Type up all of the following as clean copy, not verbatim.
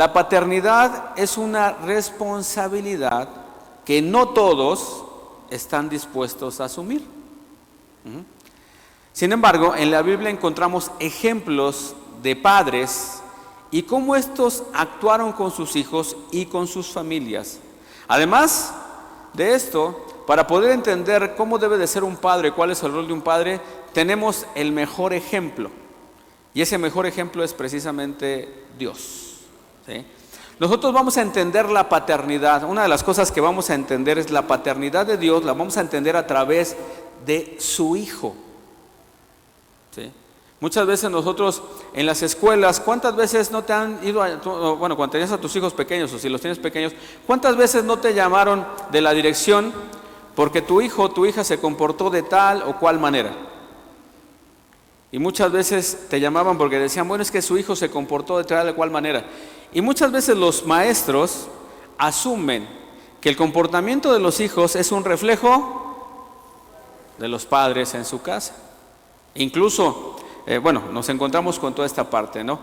La paternidad es una responsabilidad que no todos están dispuestos a asumir. Sin embargo, en la Biblia encontramos ejemplos de padres y cómo estos actuaron con sus hijos y con sus familias. Además de esto, para poder entender cómo debe de ser un padre, cuál es el rol de un padre, tenemos el mejor ejemplo. Y ese mejor ejemplo es precisamente Dios, ¿sí? Nosotros vamos a entender la paternidad. Una de las cosas que vamos a entender es la paternidad de Dios, la vamos a entender a través de su Hijo, ¿sí? Muchas veces nosotros en las escuelas, ¿cuántas veces no te han ido bueno, cuando tenías a tus hijos pequeños o si los tienes pequeños, cuántas veces no te llamaron de la dirección porque tu hijo o tu hija se comportó de tal o cual manera? Y muchas veces te llamaban porque decían, bueno, es que su hijo se comportó de tal o cual manera. Y muchas veces los maestros asumen que el comportamiento de los hijos es un reflejo de los padres en su casa. Incluso, nos encontramos con toda esta parte, ¿no?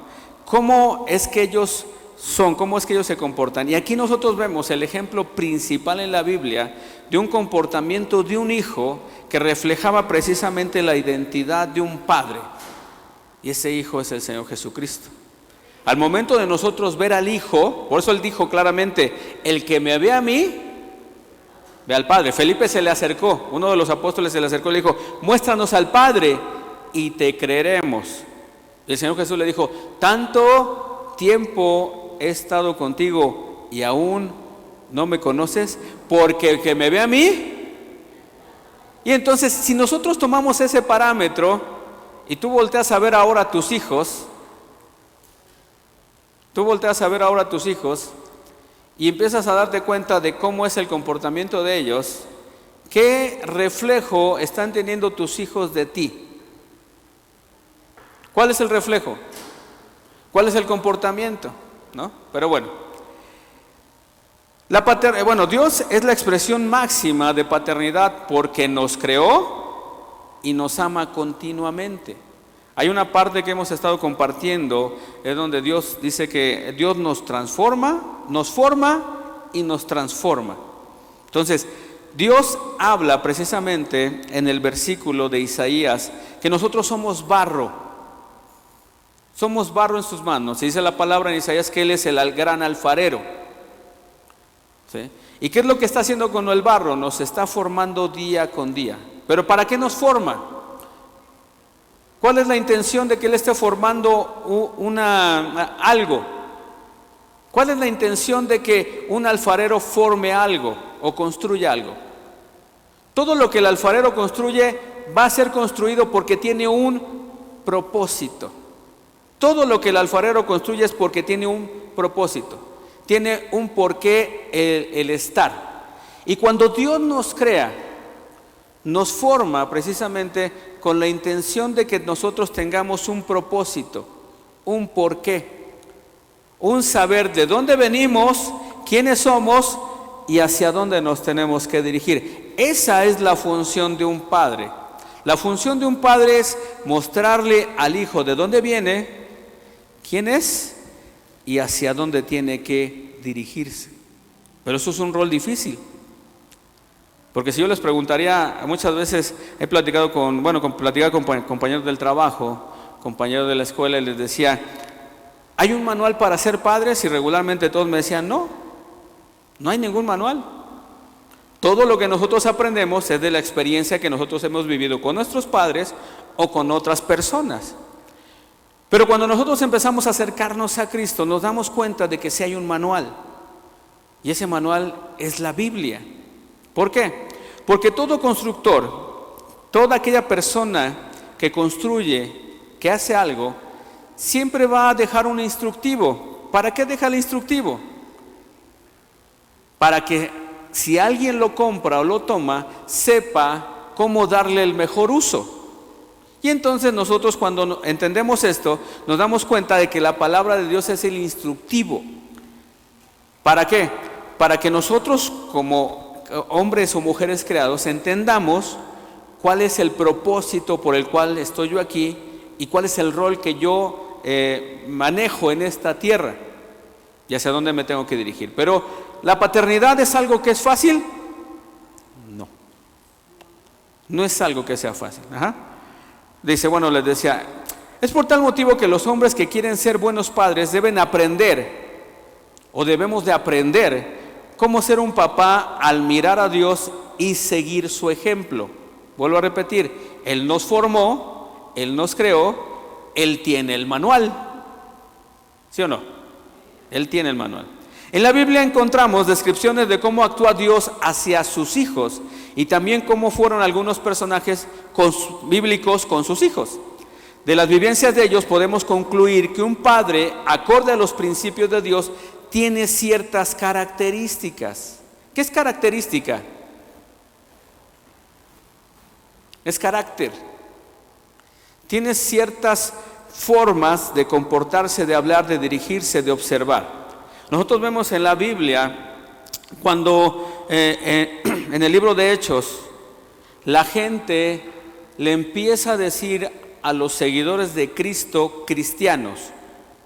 ¿Cómo es que ellos son? ¿Cómo es que ellos se comportan? Y aquí nosotros vemos el ejemplo principal en la Biblia de un comportamiento de un hijo que reflejaba precisamente la identidad de un padre. Y ese hijo es el Señor Jesucristo. Al momento de nosotros ver al Hijo, por eso Él dijo claramente, el que me ve a mí, ve al Padre. Felipe se le acercó, uno de los apóstoles se le acercó y le dijo, muéstranos al Padre y te creeremos. Y el Señor Jesús le dijo, tanto tiempo he estado contigo y aún no me conoces, porque el que me ve a mí. Y entonces, si nosotros tomamos ese parámetro y tú volteas a ver ahora a tus hijos, y empiezas a darte cuenta de cómo es el comportamiento de ellos, ¿qué reflejo están teniendo tus hijos de ti? ¿Cuál es el reflejo? ¿Cuál es el comportamiento? ¿No? Pero bueno, Dios es la expresión máxima de paternidad porque nos creó y nos ama continuamente. Hay una parte que hemos estado compartiendo, es donde Dios dice que Dios nos transforma, nos forma y nos transforma. Entonces, Dios habla precisamente en el versículo de Isaías que nosotros somos barro en sus manos. Se dice la palabra en Isaías que Él es el gran alfarero, ¿sí? ¿Y qué es lo que está haciendo con el barro? Nos está formando día con día. ¿Pero para qué nos forma? ¿Cuál es la intención de que Él esté formando algo? ¿Cuál es la intención de que un alfarero forme algo o construya algo? Todo lo que el alfarero construye va a ser construido porque tiene un propósito. Todo lo que el alfarero construye es porque tiene un propósito. Tiene un porqué el estar. Y cuando Dios nos crea, nos forma precisamente con la intención de que nosotros tengamos un propósito, un porqué, un saber de dónde venimos, quiénes somos y hacia dónde nos tenemos que dirigir. Esa es la función de un padre. La función de un padre es mostrarle al hijo de dónde viene, quién es y hacia dónde tiene que dirigirse. Pero eso es un rol difícil. Porque si yo les preguntaría, muchas veces he platicado con compañeros del trabajo, compañeros de la escuela, y les decía, ¿hay un manual para ser padres? Y regularmente todos me decían, no hay ningún manual. Todo lo que nosotros aprendemos es de la experiencia que nosotros hemos vivido con nuestros padres o con otras personas. Pero cuando nosotros empezamos a acercarnos a Cristo, nos damos cuenta de que sí hay un manual. Y ese manual es la Biblia. ¿Por qué? Porque todo constructor, toda aquella persona que construye, que hace algo, siempre va a dejar un instructivo. ¿Para qué deja el instructivo? Para que si alguien lo compra o lo toma, sepa cómo darle el mejor uso. Y entonces nosotros cuando entendemos esto, nos damos cuenta de que la palabra de Dios es el instructivo. ¿Para qué? Para que nosotros como hombres o mujeres creados entendamos cuál es el propósito por el cual estoy yo aquí y cuál es el rol que yo manejo en esta tierra. y hacia dónde me tengo que dirigir. Pero ¿la paternidad es algo que es fácil? No. No es algo que sea fácil. Dice, bueno, les decía, es por tal motivo que los hombres que quieren ser buenos padres deben aprender, o debemos de aprender, cómo ser un papá al mirar a Dios y seguir su ejemplo. Vuelvo a repetir, Él nos formó, Él nos creó, Él tiene el manual. ¿Sí o no? Él tiene el manual. En la Biblia encontramos descripciones de cómo actúa Dios hacia sus hijos y también cómo fueron algunos personajes bíblicos con sus hijos. De las vivencias de ellos podemos concluir que un padre, acorde a los principios de Dios, tiene ciertas características. ¿Qué es característica? Es carácter. Tiene ciertas formas de comportarse, de hablar, de dirigirse, de observar. Nosotros vemos en la Biblia, cuando en el libro de Hechos, la gente le empieza a decir a los seguidores de Cristo cristianos.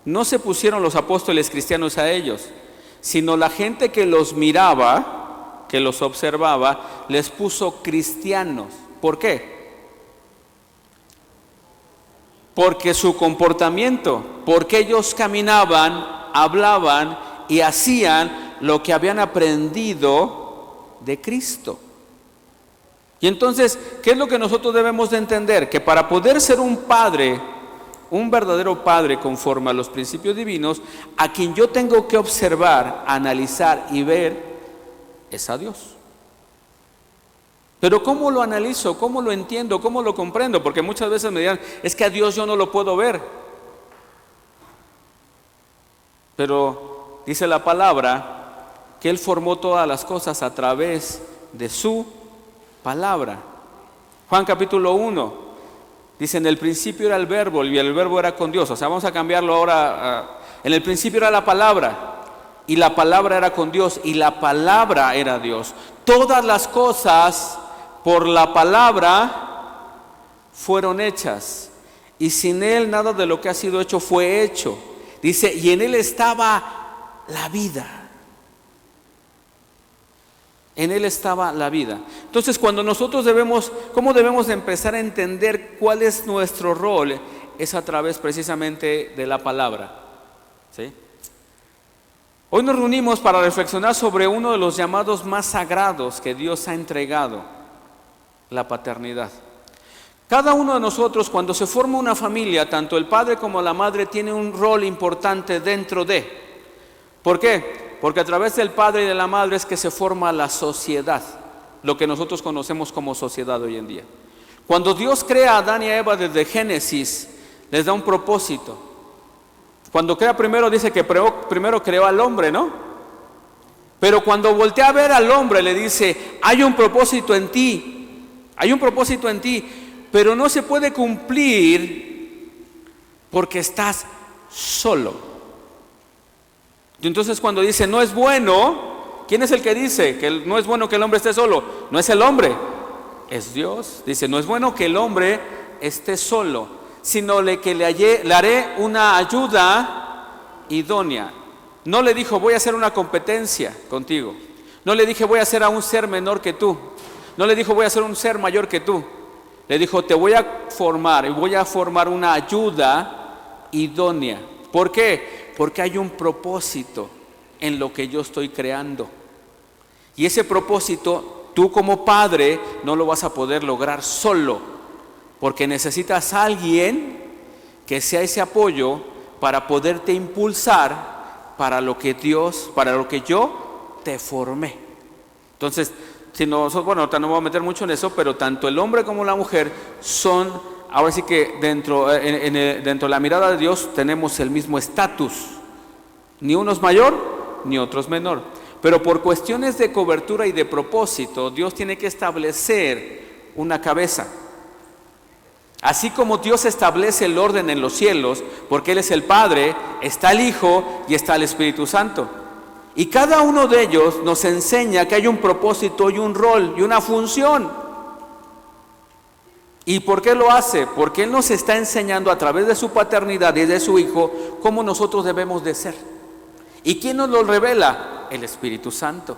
No se pusieron los apóstoles cristianos a ellos, sino la gente que los miraba, que los observaba, les puso cristianos. ¿Por qué? Porque su comportamiento, porque ellos caminaban, hablaban y hacían lo que habían aprendido de Cristo. Y entonces, ¿qué es lo que nosotros debemos de entender? Que para poder ser un padre, un verdadero padre conforme a los principios divinos, a quien yo tengo que observar, analizar y ver, es a Dios. Pero ¿cómo lo analizo? ¿Cómo lo entiendo? ¿Cómo lo comprendo? Porque muchas veces me dirán, es que a Dios yo no lo puedo ver. Pero dice la palabra que Él formó todas las cosas a través de su palabra. Juan capítulo 1, dice, en el principio era el verbo y el verbo era con Dios. O sea, vamos a cambiarlo ahora. En el principio era la palabra y la palabra era con Dios y la palabra era Dios. Todas las cosas por la palabra fueron hechas, y sin Él nada de lo que ha sido hecho fue hecho. Dice, y en Él estaba la vida. En Él estaba la vida. Entonces, cuando nosotros ¿cómo debemos de empezar a entender cuál es nuestro rol? Es a través precisamente de la palabra. ¿Sí? Hoy nos reunimos para reflexionar sobre uno de los llamados más sagrados que Dios ha entregado: la paternidad. Cada uno de nosotros, cuando se forma una familia, tanto el padre como la madre tiene un rol importante dentro de. ¿Por qué? Porque a través del padre y de la madre es que se forma la sociedad, lo que nosotros conocemos como sociedad hoy en día. Cuando Dios crea a Adán y a Eva desde Génesis, les da un propósito. Cuando crea primero, dice que primero creó al hombre, ¿no? Pero cuando voltea a ver al hombre, le dice, hay un propósito en ti. Hay un propósito en ti, pero no se puede cumplir porque estás solo. Y entonces cuando dice no es bueno, ¿quién es el que dice que no es bueno que el hombre esté solo? No es el hombre, es Dios. Dice, no es bueno que el hombre esté solo, sino que le haré una ayuda idónea. No le dijo, voy a hacer una competencia contigo. No le dije, voy a hacer a un ser menor que tú. No le dijo, voy a ser un ser mayor que tú. Le dijo, te voy a formar y voy a formar una ayuda idónea. ¿Por qué? Porque hay un propósito en lo que yo estoy creando. Y ese propósito, tú como padre, no lo vas a poder lograr solo, porque necesitas a alguien que sea ese apoyo para poderte impulsar para lo que yo te formé. Entonces, bueno, no me voy a meter mucho en eso, pero tanto el hombre como la mujer son, ahora sí que dentro de la mirada de Dios tenemos el mismo estatus. Ni uno es mayor, ni otro es menor. Pero por cuestiones de cobertura y de propósito, Dios tiene que establecer una cabeza. Así como Dios establece el orden en los cielos, porque Él es el Padre, está el Hijo y está el Espíritu Santo. Y cada uno de ellos nos enseña que hay un propósito y un rol y una función. ¿Y por qué lo hace? Porque Él nos está enseñando a través de su paternidad y de su Hijo cómo nosotros debemos de ser. ¿Y quién nos lo revela? El Espíritu Santo.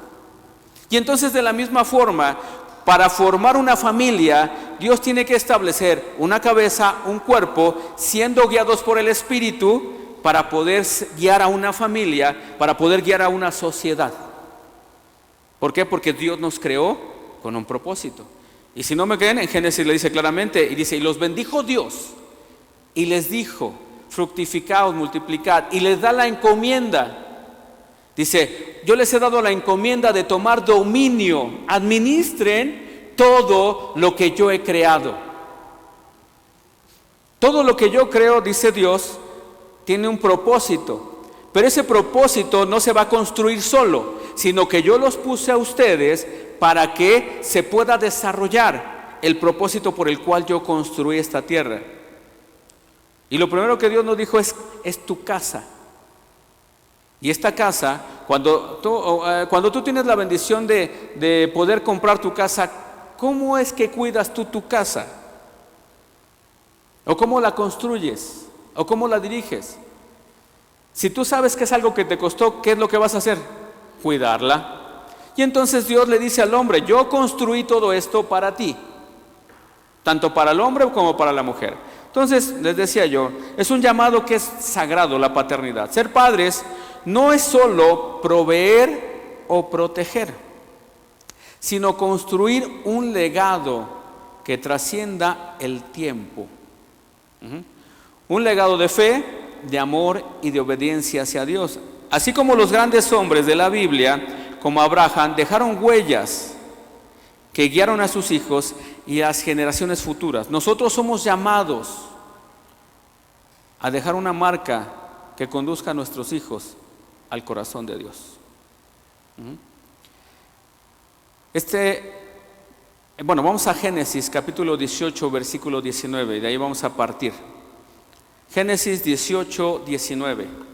Y entonces, de la misma forma, para formar una familia, Dios tiene que establecer una cabeza, un cuerpo, siendo guiados por el Espíritu para poder guiar a una familia, para poder guiar a una sociedad. ¿Por qué? Porque Dios nos creó con un propósito. Y si no me creen, en Génesis le dice claramente, y dice, y los bendijo Dios, y les dijo, fructificaos, multiplicad, y les da la encomienda. Dice, yo les he dado la encomienda de tomar dominio, administren todo lo que yo he creado. Todo lo que yo creo, dice Dios, tiene un propósito, pero ese propósito no se va a construir solo, sino que yo los puse a ustedes para que se pueda desarrollar el propósito por el cual yo construí esta tierra. Y lo primero que Dios nos dijo es tu casa. Y esta casa, cuando tú tienes la bendición de poder comprar tu casa, ¿cómo es que cuidas tú tu casa? ¿O cómo la construyes? ¿O cómo la diriges? Si tú sabes que es algo que te costó, ¿qué es lo que vas a hacer? Cuidarla. Y entonces Dios le dice al hombre, yo construí todo esto para ti, tanto para el hombre como para la mujer. Entonces, les decía yo, es un llamado que es sagrado, la paternidad. Ser padres no es solo proveer o proteger, sino construir un legado que trascienda el tiempo. Un legado de fe, de amor y de obediencia hacia Dios. Así como los grandes hombres de la Biblia, como Abraham, dejaron huellas que guiaron a sus hijos y a las generaciones futuras. Nosotros somos llamados a dejar una marca que conduzca a nuestros hijos al corazón de Dios. Vamos a Génesis capítulo 18, versículo 19, de ahí vamos a partir. Génesis 18, 19.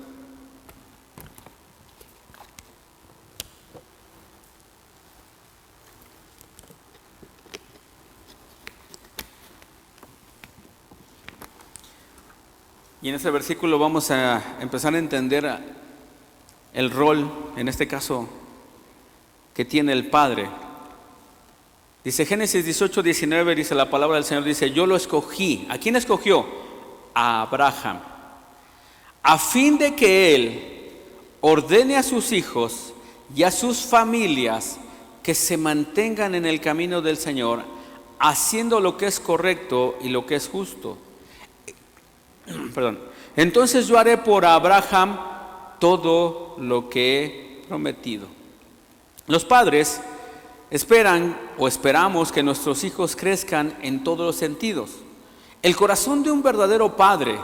Y en este versículo vamos a empezar a entender el rol, en este caso, que tiene el Padre. Dice Génesis 18, 19, dice la palabra del Señor, dice, yo lo escogí. ¿A quién escogió? A Abraham, a fin de que él ordene a sus hijos y a sus familias que se mantengan en el camino del Señor, haciendo lo que es correcto y lo que es justo. Entonces yo haré por Abraham todo lo que he prometido. Los padres esperan o esperamos que nuestros hijos crezcan en todos los sentidos. El corazón de un verdadero padre,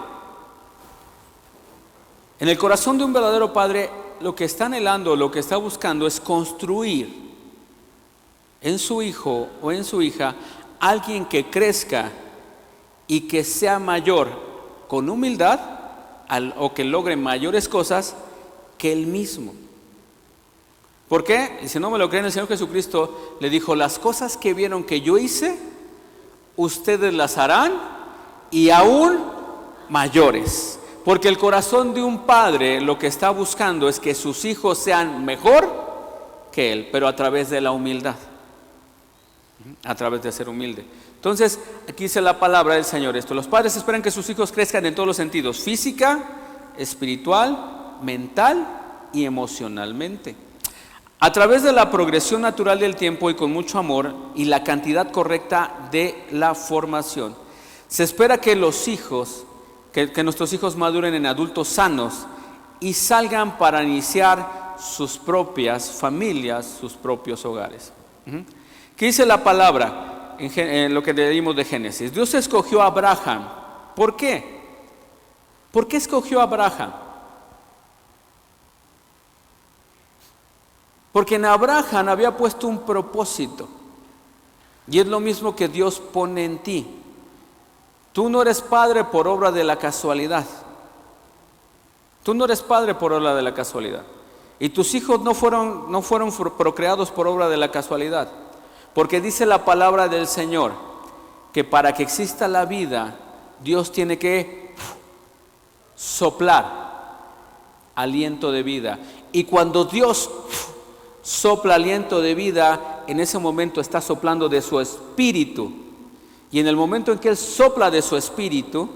en el corazón de un verdadero padre, lo que está anhelando, lo que está buscando es construir en su hijo o en su hija alguien que crezca y que sea mayor con humildad o que logre mayores cosas que él mismo. ¿Por qué? Y si no me lo creen, el Señor Jesucristo le dijo, las cosas que vieron que yo hice, ustedes las harán y aún mayores. Porque el corazón de un padre lo que está buscando es que sus hijos sean mejor que él, pero a través de la humildad, a través de ser humilde. Entonces, aquí dice la palabra del Señor esto: los padres esperan que sus hijos crezcan en todos los sentidos, física, espiritual, mental y emocionalmente, a través de la progresión natural del tiempo y con mucho amor y la cantidad correcta de la formación. Se espera que los hijos, que nuestros hijos maduren en adultos sanos y salgan para iniciar sus propias familias, sus propios hogares. ¿Qué dice la palabra en lo que leímos de Génesis? Dios escogió a Abraham. ¿Por qué? ¿Por qué escogió a Abraham? Porque en Abraham había puesto un propósito. Y es lo mismo que Dios pone en ti. Tú no eres padre por obra de la casualidad. Tú no eres padre por obra de la casualidad. Y tus hijos no fueron procreados por obra de la casualidad. Porque dice la palabra del Señor que para que exista la vida, Dios tiene que soplar aliento de vida. Y cuando Dios sopla aliento de vida, en ese momento está soplando de su espíritu. Y en el momento en que Él sopla de su espíritu,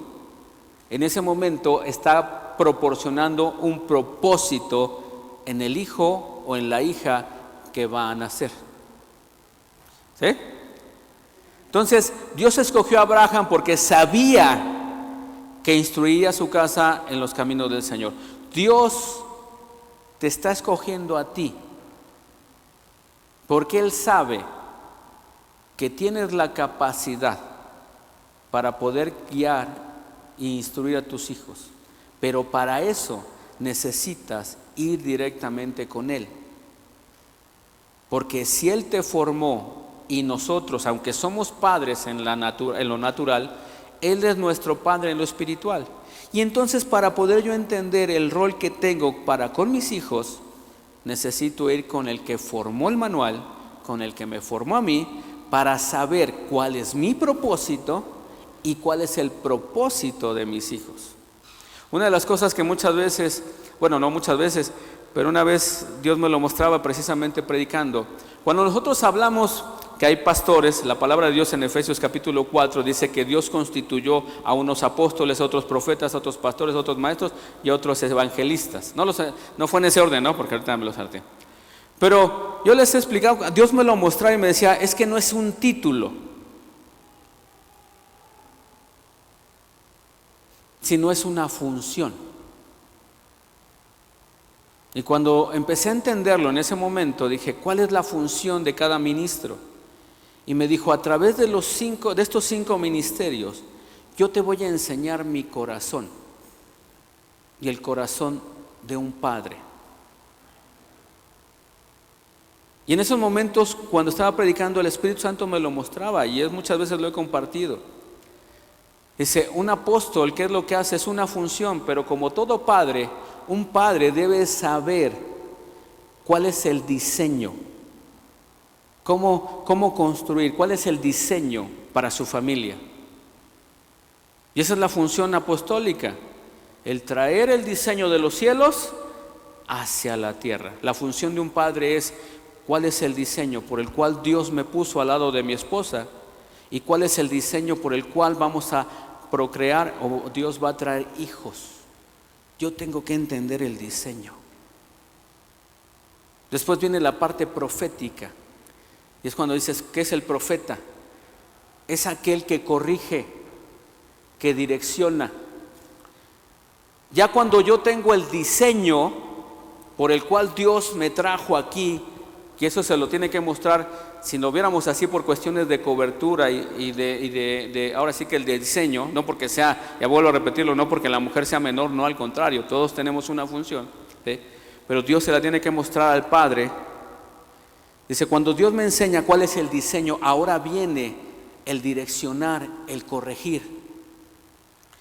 en ese momento está proporcionando un propósito en el hijo o en la hija que va a nacer. ¿Sí? Entonces, Dios escogió a Abraham porque sabía que instruiría su casa en los caminos del Señor. Dios te está escogiendo a ti porque Él sabe que tienes la capacidad para poder guiar e instruir a tus hijos, pero para eso necesitas ir directamente con Él, porque si Él te formó y nosotros, aunque somos padres en lo natural, Él es nuestro Padre en lo espiritual. Y entonces, para poder yo entender el rol que tengo para con mis hijos, necesito ir con el que formó el manual, con el que me formó a mí, para saber cuál es mi propósito y cuál es el propósito de mis hijos. Una de las cosas que muchas veces, bueno, no muchas veces, pero una vez Dios me lo mostraba precisamente predicando. Cuando nosotros hablamos que hay pastores, la palabra de Dios en Efesios capítulo 4 dice que Dios constituyó a unos apóstoles, a otros profetas, a otros pastores, a otros maestros y a otros evangelistas. No fue en ese orden, ¿no? Porque ahorita me lo salté. Pero yo les he explicado, Dios me lo mostraba y me decía, es que no es un título, sino es una función. Y cuando empecé a entenderlo en ese momento, dije, ¿cuál es la función de cada ministro? Y me dijo, a través de estos 5 ministerios, yo te voy a enseñar mi corazón y el corazón de un padre. Y en esos momentos, cuando estaba predicando, el Espíritu Santo me lo mostraba y muchas veces lo he compartido. Dice, un apóstol, ¿qué es lo que hace? Es una función, pero como todo padre, un padre debe saber cuál es el diseño, cómo construir, cuál es el diseño para su familia. Y esa es la función apostólica, el traer el diseño de los cielos hacia la tierra. La función de un padre es cuál es el diseño por el cual Dios me puso al lado de mi esposa y cuál es el diseño por el cual vamos a procrear o Dios va a traer hijos. Yo tengo que entender el diseño. Después viene la parte profética. Y es cuando dices, ¿qué es el profeta? Es aquel que corrige, que direcciona. Ya cuando yo tengo el diseño por el cual Dios me trajo aquí, y eso se lo tiene que mostrar, si lo viéramos así por cuestiones de cobertura y de ahora sí que el de diseño, no porque sea, ya vuelvo a repetirlo, no porque la mujer sea menor, no, al contrario, todos tenemos una función, ¿sí? Pero Dios se la tiene que mostrar al Padre. Dice, cuando Dios me enseña cuál es el diseño, ahora viene el direccionar, el corregir.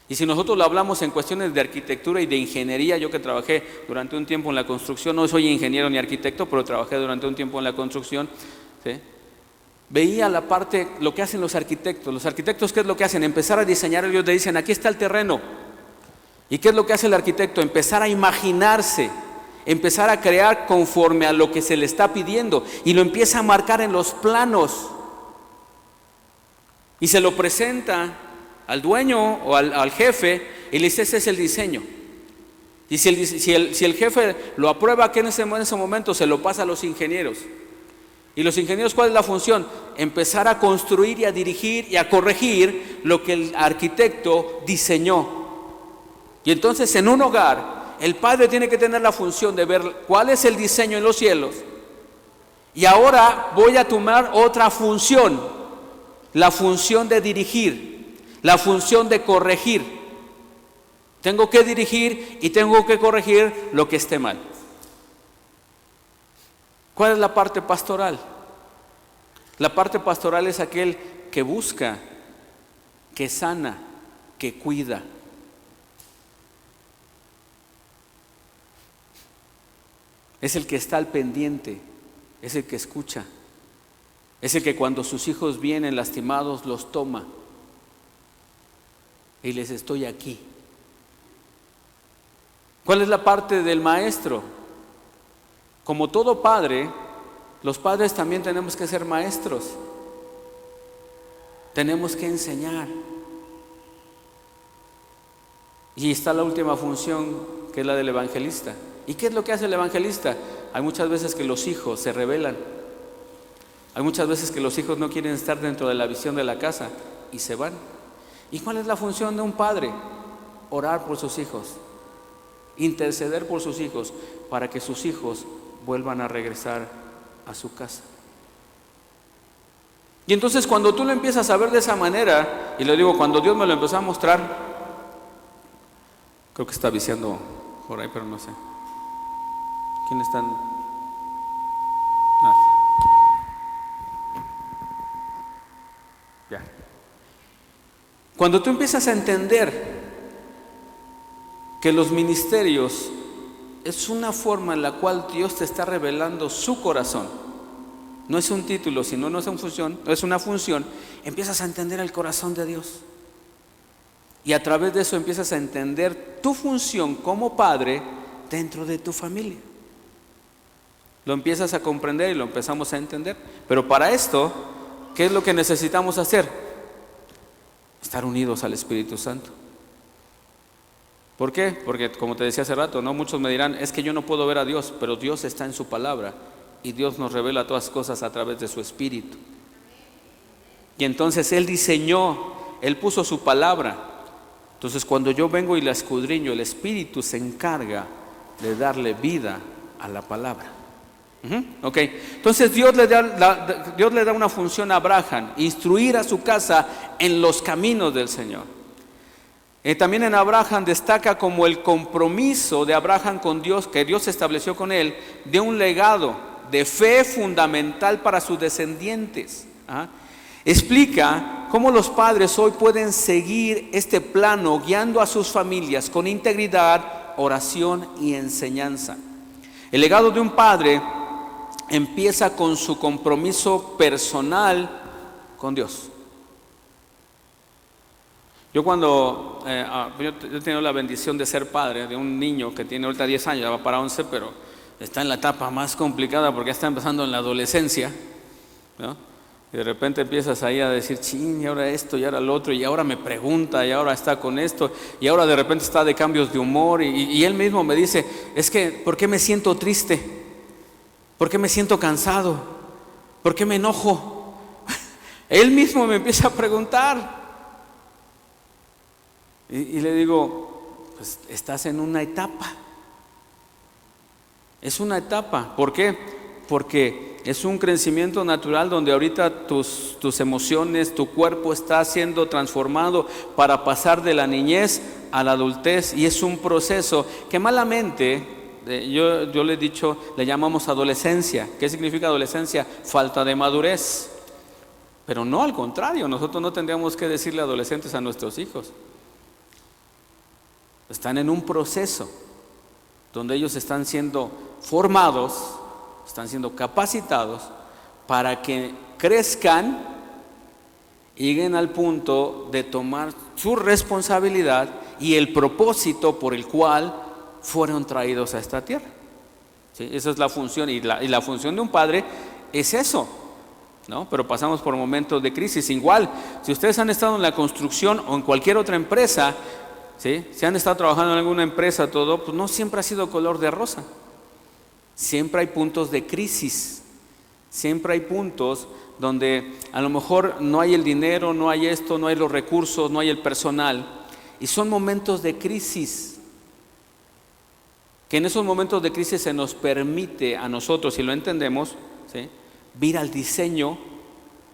Y si nosotros lo hablamos en cuestiones de arquitectura y de ingeniería, yo que trabajé durante un tiempo en la construcción, no soy ingeniero ni arquitecto, pero trabajé durante un tiempo en la construcción, ¿sí? Veía la parte, lo que hacen los arquitectos. Los arquitectos, ¿qué es lo que hacen? Empezar a diseñar, ellos le dicen, aquí está el terreno. ¿Y qué es lo que hace el arquitecto? Empezar a imaginarse, empezar a crear conforme a lo que se le está pidiendo y lo empieza a marcar en los planos y se lo presenta al dueño o al jefe y le dice, ese es el diseño. Y si el jefe lo aprueba, que en ese momento se lo pasa a los ingenieros. Y los ingenieros, ¿cuál es la función? Empezar a construir y a dirigir y a corregir lo que el arquitecto diseñó. Y entonces en un hogar, el padre tiene que tener la función de ver cuál es el diseño en los cielos. Y ahora voy a tomar otra función, la función de dirigir. La función de corregir. Tengo que dirigir y tengo que corregir lo que esté mal. ¿Cuál es la parte pastoral? La parte pastoral es aquel que busca, que sana, que cuida. Es el que está al pendiente, es el que escucha, es el que cuando sus hijos vienen lastimados los toma. Y les estoy aquí. ¿Cuál es la parte del maestro? Como todo padre, los padres también tenemos que ser maestros. Tenemos que enseñar. Y está la última función, que es la del evangelista. ¿Y qué es lo que hace el evangelista? Hay muchas veces que los hijos se rebelan. Hay muchas veces que los hijos no quieren estar dentro de la visión de la casa y se van. ¿Y cuál es la función de un padre? Orar por sus hijos, interceder por sus hijos, para que sus hijos vuelvan a regresar a su casa. Y entonces cuando tú lo empiezas a ver de esa manera, y lo digo, cuando Dios me lo empezó a mostrar, creo que está viciando por ahí, pero no sé. ¿Quién están? Ya. Cuando tú empiezas a entender que los ministerios es una forma en la cual Dios te está revelando su corazón, no es un título, sino no es una función, empiezas a entender el corazón de Dios. Y a través de eso empiezas a entender tu función como padre dentro de tu familia. Lo empiezas a comprender y lo empezamos a entender. Pero para esto, ¿qué es lo que necesitamos hacer? Estar unidos al Espíritu Santo. ¿Por qué? Porque como te decía hace rato, ¿no? Muchos me dirán, es que yo no puedo ver a Dios, pero Dios está en su palabra y Dios nos revela todas las cosas a través de su Espíritu. Y entonces Él diseñó, Él puso su palabra. Entonces cuando yo vengo y la escudriño, el Espíritu se encarga de darle vida a la palabra. Ok, entonces Dios le da una función a Abraham: instruir a su casa en los caminos del Señor. También en Abraham destaca como el compromiso de Abraham con Dios, que Dios estableció con él, de un legado de fe fundamental para sus descendientes. Explica cómo los padres hoy pueden seguir este plano guiando a sus familias con integridad, oración y enseñanza. El legado de un padre empieza con su compromiso personal con Dios. Yo cuando yo he tenido la bendición de ser padre de un niño que tiene ahorita 10 años, ya va para 11, pero está en la etapa más complicada porque ya está empezando en la adolescencia, ¿no? Y de repente empiezas ahí a decir, chin, y ahora esto, y ahora lo otro, y ahora me pregunta, y ahora está con esto, y ahora de repente está de cambios de humor, y él mismo me dice, es que, ¿por qué me siento triste? ¿Por qué me siento cansado? ¿Por qué me enojo? Él mismo me empieza a preguntar. Y le digo, pues estás en una etapa. Es una etapa. ¿Por qué? Porque es un crecimiento natural donde ahorita tus emociones, tu cuerpo está siendo transformado para pasar de la niñez a la adultez, y es un proceso que malamente, yo le he dicho, le llamamos adolescencia. ¿Qué significa adolescencia? Falta de madurez. Pero no, al contrario, nosotros no tendríamos que decirle adolescentes a nuestros hijos. Están en un proceso donde ellos están siendo formados, están siendo capacitados para que crezcan y lleguen al punto de tomar su responsabilidad y el propósito por el cual fueron traídos a esta tierra. ¿Sí? Esa es la función, y la función de un padre es eso, ¿no? Pero pasamos por momentos de crisis. Igual, si ustedes han estado en la construcción o en cualquier otra empresa, ¿sí? Si han estado trabajando en alguna empresa, todo, pues no siempre ha sido color de rosa. Siempre hay puntos de crisis. Siempre hay puntos donde a lo mejor no hay el dinero, no hay esto, no hay los recursos, no hay el personal. Y son momentos de crisis. Que en esos momentos de crisis se nos permite a nosotros, si lo entendemos, ¿sí?, vir al diseño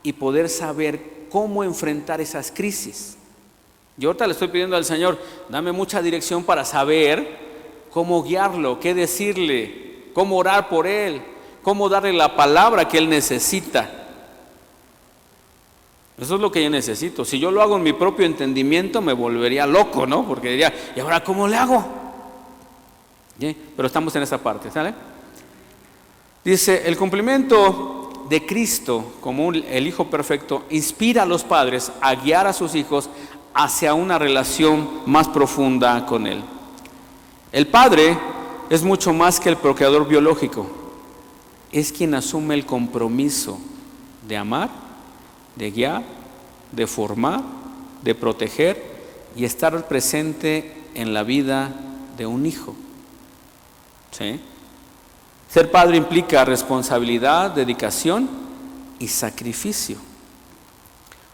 y poder saber cómo enfrentar esas crisis. Yo ahorita le estoy pidiendo al Señor, dame mucha dirección para saber cómo guiarlo, qué decirle, cómo orar por él, cómo darle la palabra que él necesita. Eso es lo que yo necesito. Si yo lo hago en mi propio entendimiento, me volvería loco, ¿no? Porque diría, ¿y ahora cómo le hago? ¿Sí? Pero estamos en esa parte, ¿sale? Dice, el cumplimiento de Cristo como el Hijo perfecto inspira a los padres a guiar a sus hijos hacia una relación más profunda con Él. El padre es mucho más que el procreador biológico. Es quien asume el compromiso de amar, de guiar, de formar, de proteger y estar presente en la vida de un hijo. ¿Sí? Ser padre implica responsabilidad, dedicación y sacrificio.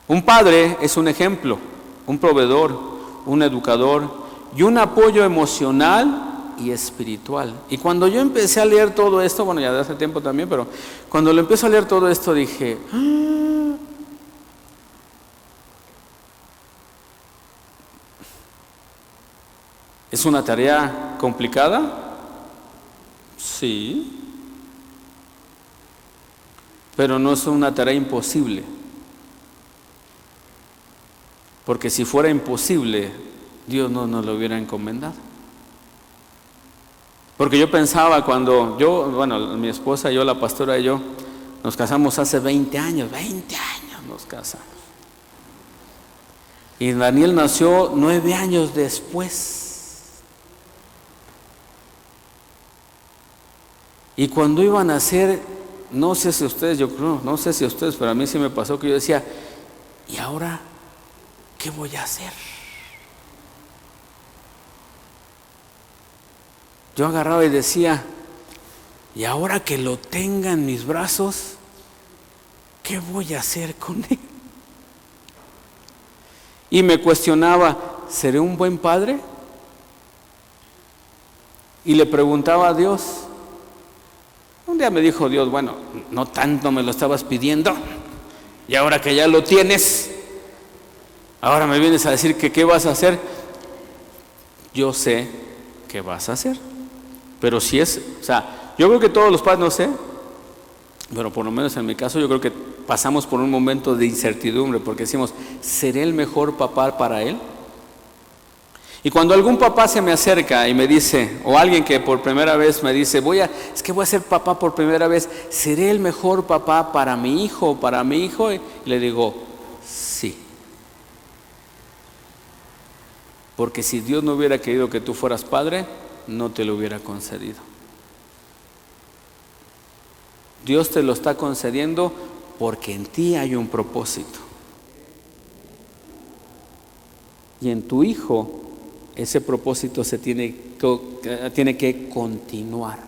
Un padre es un ejemplo, un proveedor, un educador y un apoyo emocional y espiritual. Y cuando yo empecé a leer todo esto, bueno, ya de hace tiempo también, pero cuando lo empecé a leer todo esto dije, ¿es una tarea complicada? Sí, pero no es una tarea imposible, porque si fuera imposible, Dios no nos lo hubiera encomendado. Porque yo pensaba cuando mi esposa, yo, la pastora y yo, nos casamos hace 20 años nos casamos. Y Daniel nació 9 años después. Y cuando iban a nacer, no sé si ustedes, pero a mí sí me pasó que yo decía, ¿y ahora qué voy a hacer? Yo agarraba y decía, y ahora que lo tenga en mis brazos, ¿qué voy a hacer con él? Y me cuestionaba, ¿seré un buen padre? Y le preguntaba a Dios. Un día me dijo Dios, bueno, no tanto me lo estabas pidiendo, y ahora que ya lo tienes, ahora me vienes a decir que qué vas a hacer. Yo sé qué vas a hacer, pero si es, yo creo que todos los padres, no sé, pero por lo menos en mi caso yo creo que pasamos por un momento de incertidumbre, porque decimos, ¿seré el mejor papá para él? Y cuando algún papá se me acerca y me dice, o alguien que por primera vez me dice, es que voy a ser papá por primera vez, ¿seré el mejor papá para mi hijo o para mi hijo? Y le digo, sí. Porque si Dios no hubiera querido que tú fueras padre, no te lo hubiera concedido. Dios te lo está concediendo porque en ti hay un propósito. Y en tu hijo ese propósito se tiene que continuar.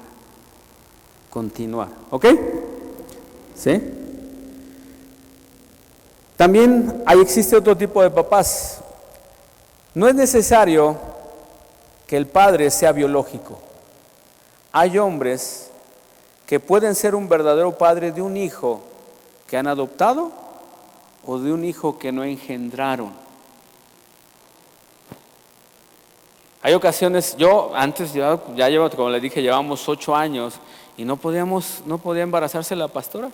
¿Ok? ¿Sí? También existe otro tipo de papás. No es necesario que el padre sea biológico. Hay hombres que pueden ser un verdadero padre de un hijo que han adoptado o de un hijo que no engendraron. Hay ocasiones, ya llevo, como les dije, llevamos 8 años y no podía embarazarse la pastora.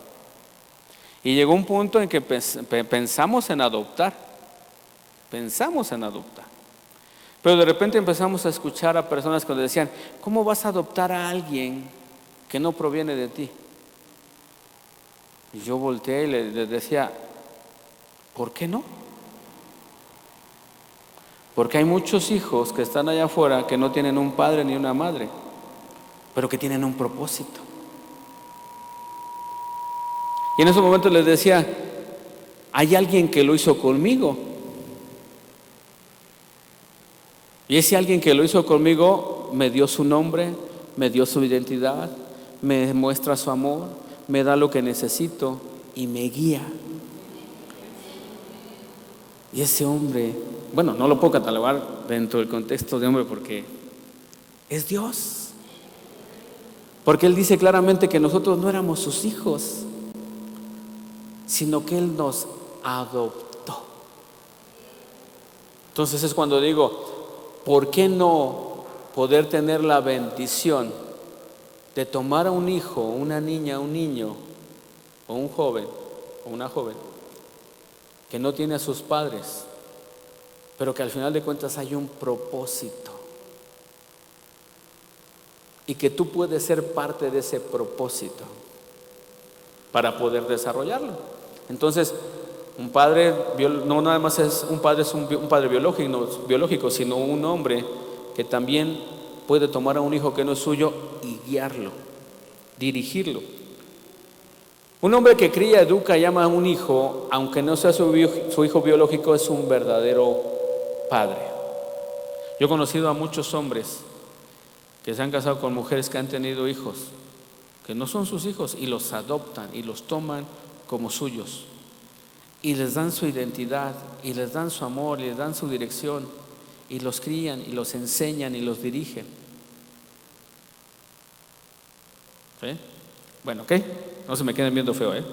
Y llegó un punto en que pensamos en adoptar. Pero de repente empezamos a escuchar a personas que decían, ¿cómo vas a adoptar a alguien que no proviene de ti? Y yo volteé y les decía, ¿por qué no? Porque hay muchos hijos que están allá afuera que no tienen un padre ni una madre, pero que tienen un propósito. Y en esos momentos les decía, hay alguien que lo hizo conmigo. Y ese alguien que lo hizo conmigo me dio su nombre, me dio su identidad, me muestra su amor, me da lo que necesito y me guía. Y ese hombre, no lo puedo catalogar dentro del contexto de hombre porque es Dios. Porque Él dice claramente que nosotros no éramos sus hijos, sino que Él nos adoptó. Entonces es cuando digo, ¿por qué no poder tener la bendición de tomar a un hijo, una niña, un niño, o un joven, o una joven, que no tiene a sus padres, pero que al final de cuentas hay un propósito y que tú puedes ser parte de ese propósito para poder desarrollarlo? Entonces, un padre no nada más es un padre biológico, sino un hombre que también puede tomar a un hijo que no es suyo y guiarlo, dirigirlo. Un hombre que cría, educa y ama a un hijo, aunque no sea su hijo biológico, es un verdadero padre. Yo he conocido a muchos hombres que se han casado con mujeres que han tenido hijos que no son sus hijos y los adoptan y los toman como suyos y les dan su identidad y les dan su amor y les dan su dirección y los crían y los enseñan y los dirigen. ¿Sí? Bueno, ¿ok? No se me queden viendo feo, ¿eh?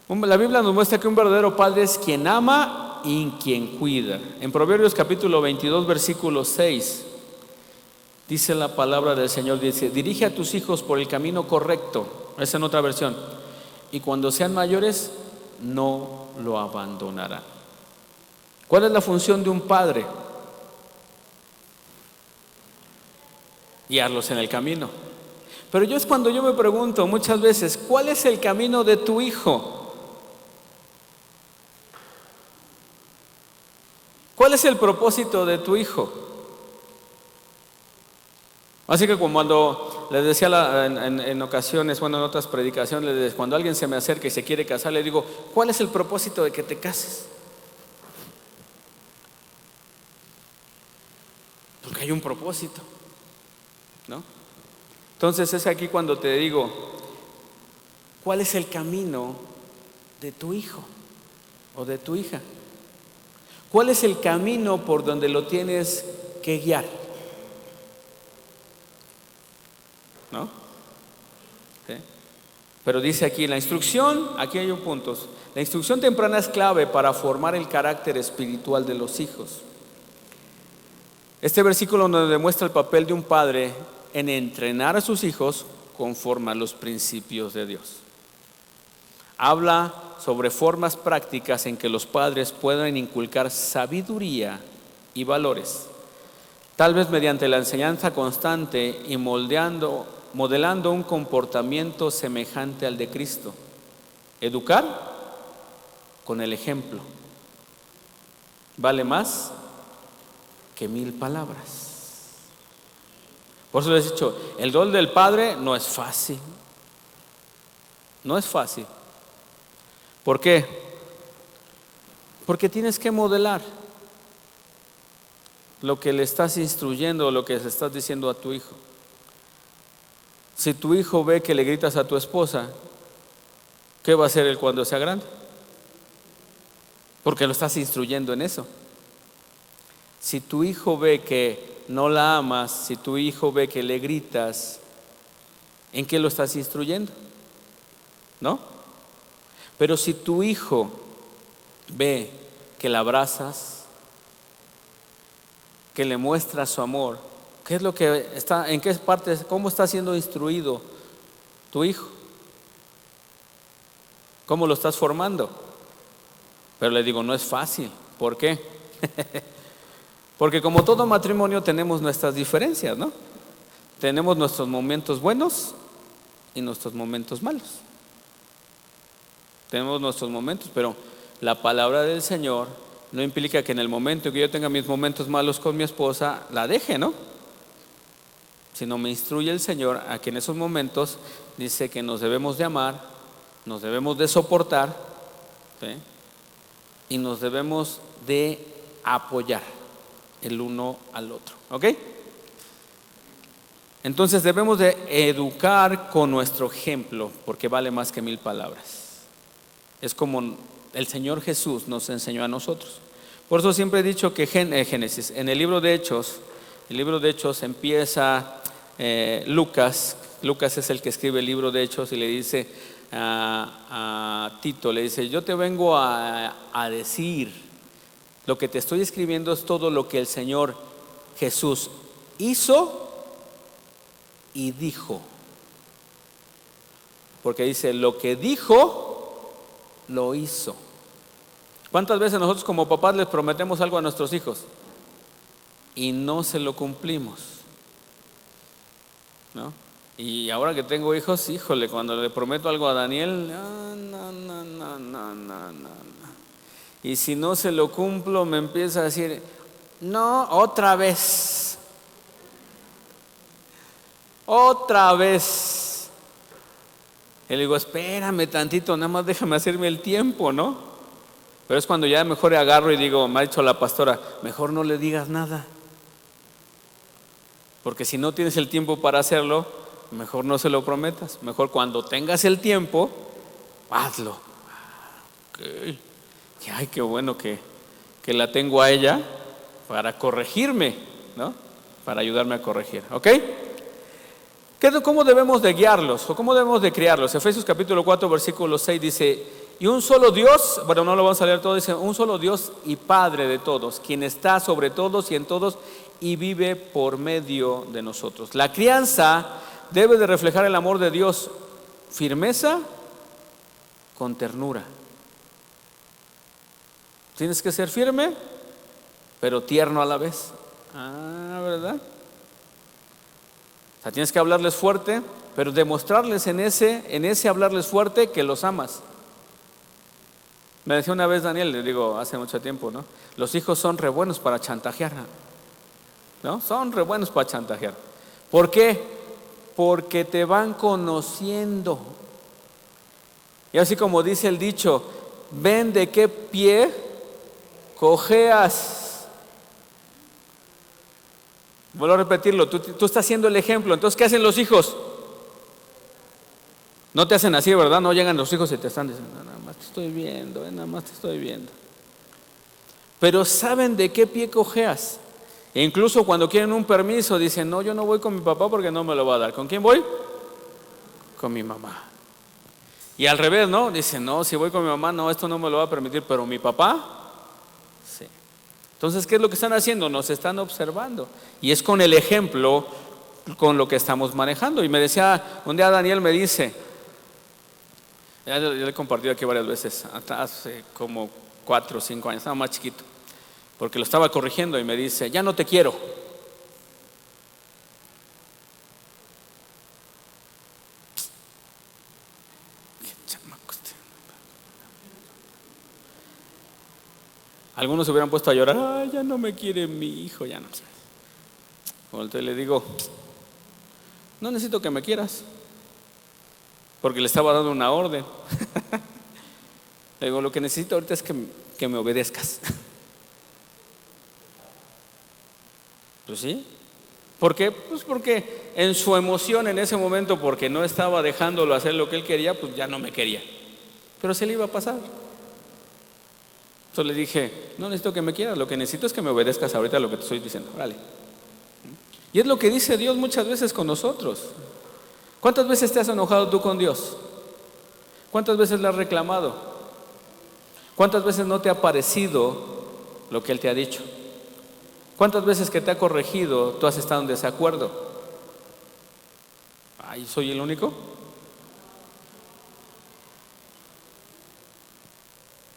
La Biblia nos muestra que un verdadero padre es quien ama y quien cuida. En Proverbios capítulo 22, versículo 6, dice la palabra del Señor, dice: dirige a tus hijos por el camino correcto. Esa en otra versión. Y cuando sean mayores, no lo abandonarán. ¿Cuál es la función de un padre? Guiarlos en el camino. Pero es cuando yo me pregunto muchas veces, ¿cuál es el camino de tu hijo? ¿Cuál es el propósito de tu hijo? Así que cuando les decía en ocasiones, bueno, en otras predicaciones, cuando alguien se me acerca y se quiere casar, le digo: ¿cuál es el propósito de que te cases? Porque hay un propósito, ¿no? Entonces es aquí cuando te digo, ¿cuál es el camino de tu hijo o de tu hija? ¿Cuál es el camino por donde lo tienes que guiar? ¿No? ¿Sí? Pero dice aquí, la instrucción, aquí hay un punto, la instrucción temprana es clave para formar el carácter espiritual de los hijos. Este versículo nos demuestra el papel de un padre en entrenar a sus hijos conforme a los principios de Dios. Habla sobre formas prácticas en que los padres pueden inculcar sabiduría y valores, tal vez mediante la enseñanza constante y modelando un comportamiento semejante al de Cristo. Educar con el ejemplo vale más que 1000 palabras. Por eso les he dicho, el rol del padre no es fácil. No es fácil. ¿Por qué? Porque tienes que modelar lo que le estás instruyendo, lo que le estás diciendo a tu hijo. Si tu hijo ve que le gritas a tu esposa, ¿qué va a hacer él cuando sea grande? Porque lo estás instruyendo en eso. Si tu hijo ve que no la amas, si tu hijo ve que le gritas, ¿en qué lo estás instruyendo? ¿No? Pero si tu hijo ve que la abrazas, que le muestras su amor, ¿qué es lo que está, en qué parte, cómo está siendo instruido tu hijo? ¿Cómo lo estás formando? Pero le digo, no es fácil. ¿Por qué? Porque como todo matrimonio tenemos nuestras diferencias, ¿no? Tenemos nuestros momentos buenos y nuestros momentos malos. Tenemos nuestros momentos, pero la palabra del Señor no implica que en el momento que yo tenga mis momentos malos con mi esposa, la deje, ¿no? Sino me instruye el Señor a que en esos momentos dice que nos debemos de amar, nos debemos de soportar, ¿sí? Y nos debemos de apoyar el uno al otro, ¿ok? Entonces debemos de educar con nuestro ejemplo, porque vale más que 1000 palabras. Es como el Señor Jesús nos enseñó a nosotros. Por eso siempre he dicho que Génesis, en el libro de Hechos empieza Lucas es el que escribe el libro de Hechos y le dice a Tito, le dice: yo te vengo a decir, lo que te estoy escribiendo es todo lo que el Señor Jesús hizo y dijo. Porque dice, lo que dijo, lo hizo. ¿Cuántas veces nosotros como papás les prometemos algo a nuestros hijos y no se lo cumplimos? ¿No? Y ahora que tengo hijos, híjole, cuando le prometo algo a Daniel, no. Y si no se lo cumplo, me empieza a decir, no, otra vez. otra vez. Y le digo, espérame tantito, nada más déjame hacerme el tiempo, ¿no? Pero es cuando ya mejor agarro y digo, me ha dicho la pastora, mejor no le digas nada. Porque si no tienes el tiempo para hacerlo, mejor no se lo prometas. Mejor cuando tengas el tiempo, hazlo. Okay. Ay, qué bueno que la tengo a ella para corregirme, ¿no? Para ayudarme a corregir, ¿ok? ¿Cómo debemos de guiarlos o cómo debemos de criarlos? Efesios capítulo 4, versículo 6 dice, y un solo Dios, bueno, no lo vamos a leer todo, dice, un solo Dios y Padre de todos, quien está sobre todos y en todos y vive por medio de nosotros. La crianza debe de reflejar el amor de Dios, firmeza con ternura. Tienes que ser firme, pero tierno a la vez. ¿Verdad? O sea, tienes que hablarles fuerte, pero demostrarles en ese hablarles fuerte que los amas. Me decía una vez Daniel, le digo hace mucho tiempo, ¿no? Los hijos son re buenos para chantajear, ¿no? Son re buenos para chantajear. ¿Por qué? Porque te van conociendo. Y así como dice el dicho, ven de qué pie cojeas. Vuelvo a repetirlo, tú estás siendo el ejemplo. Entonces, ¿qué hacen los hijos? No te hacen así, ¿verdad? No llegan los hijos y te están diciendo, nada más te estoy viendo, nada más te estoy viendo. Pero saben de qué pie cojeas. E incluso cuando quieren un permiso dicen, no, yo no voy con mi papá porque no me lo va a dar. ¿Con quién voy? Con mi mamá. Y al revés, ¿no? Dicen, no, si voy con mi mamá, no, esto no me lo va a permitir, pero mi papá, sí. Entonces, ¿qué es lo que están haciendo? Nos están observando. Y es con el ejemplo con lo que estamos manejando. Y me decía, un día Daniel me dice, ya le he compartido aquí varias veces, hace como 4 o 5 años, estaba más chiquito, porque lo estaba corrigiendo y me dice, ya no te quiero. Algunos se hubieran puesto a llorar, ay, ya no me quiere mi hijo, ya no. Entonces le digo, no necesito que me quieras, porque le estaba dando una orden. Le digo, lo que necesito ahorita es que me obedezcas. Pues sí. ¿Por qué? Pues porque en su emoción en ese momento, porque no estaba dejándolo hacer lo que él quería, pues ya no me quería. Pero se le iba a pasar. Entonces le dije, no necesito que me quieras, lo que necesito es que me obedezcas ahorita a lo que te estoy diciendo. Vale. Y es lo que dice Dios muchas veces con nosotros. ¿Cuántas veces te has enojado tú con Dios? ¿Cuántas veces le has reclamado? ¿Cuántas veces no te ha parecido lo que Él te ha dicho? ¿Cuántas veces que te ha corregido tú has estado en desacuerdo? ¿Ay, soy el único?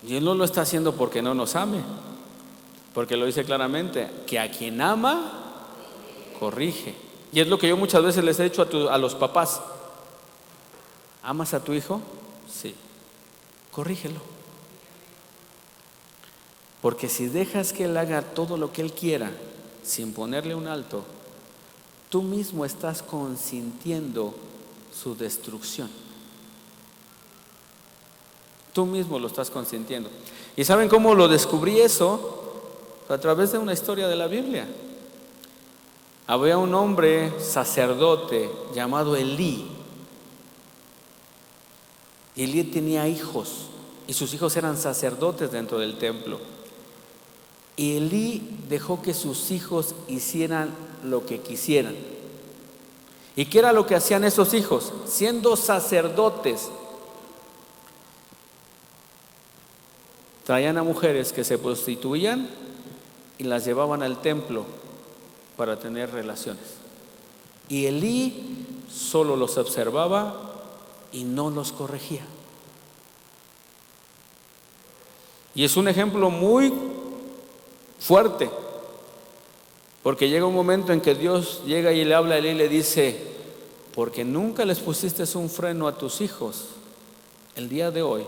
Y Él no lo está haciendo porque no nos ame, porque lo dice claramente, que a quien ama, corrige. Y es lo que yo muchas veces les he dicho a los papás. ¿Amas a tu hijo? Sí. Corrígelo. Porque si dejas que él haga todo lo que él quiera sin ponerle un alto, tú mismo estás consintiendo su destrucción. Tú mismo lo estás consintiendo. ¿Y saben cómo lo descubrí eso? A través de una historia de la Biblia. Había un hombre sacerdote llamado Elí. Elí tenía hijos y sus hijos eran sacerdotes dentro del templo. Y Elí dejó que sus hijos hicieran lo que quisieran. ¿Y qué era lo que hacían esos hijos? Siendo sacerdotes, traían a mujeres que se prostituían y las llevaban al templo para tener relaciones. Y Elí solo los observaba y no los corregía. Y es un ejemplo muy fuerte, porque llega un momento en que Dios llega y le habla a Elí y le dice, porque nunca les pusiste un freno a tus hijos, el día de hoy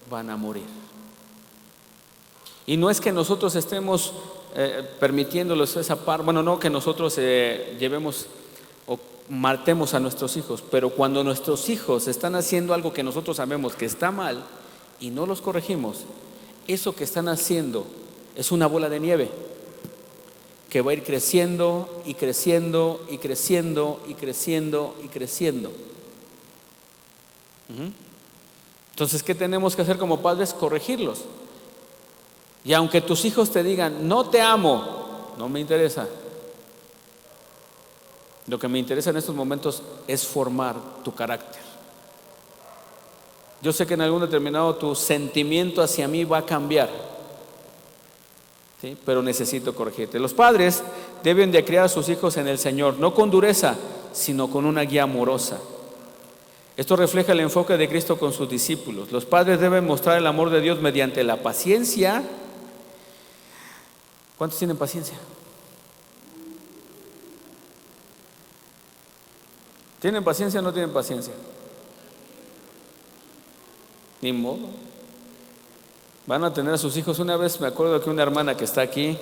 van a morir. Y no es que nosotros estemos permitiéndoles esa parte, bueno, no que nosotros llevemos o matemos a nuestros hijos, pero cuando nuestros hijos están haciendo algo que nosotros sabemos que está mal y no los corregimos, eso que están haciendo es una bola de nieve que va a ir creciendo y creciendo y creciendo y creciendo y creciendo. Entonces, ¿qué tenemos que hacer como padres? Corregirlos. Y aunque tus hijos te digan, no te amo, no me interesa. Lo que me interesa en estos momentos es formar tu carácter. Yo sé que en algún determinado tu sentimiento hacia mí va a cambiar, ¿sí? Pero necesito corregirte. Los padres deben de criar a sus hijos en el Señor, no con dureza, sino con una guía amorosa. Esto refleja el enfoque de Cristo con sus discípulos. Los padres deben mostrar el amor de Dios mediante la paciencia. ¿Cuántos tienen paciencia? ¿Tienen paciencia o no tienen paciencia? Ni modo. Van a tener a sus hijos. Una vez me acuerdo que una hermana que está aquí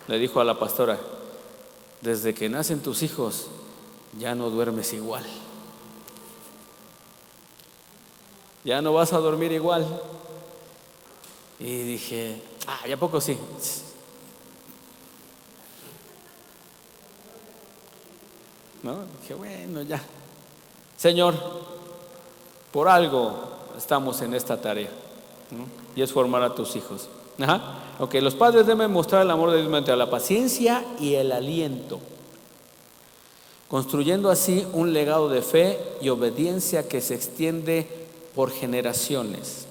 le dijo a la pastora: desde que nacen tus hijos ya no duermes igual, ya no vas a dormir igual. Y dije, ¿y a poco sí? ¿No? Dije, bueno, ya. Señor, por algo estamos en esta tarea, ¿no? Y es formar a tus hijos. Ok, los padres deben mostrar el amor de Dios mediante la paciencia y el aliento, construyendo así un legado de fe y obediencia que se extiende por generaciones.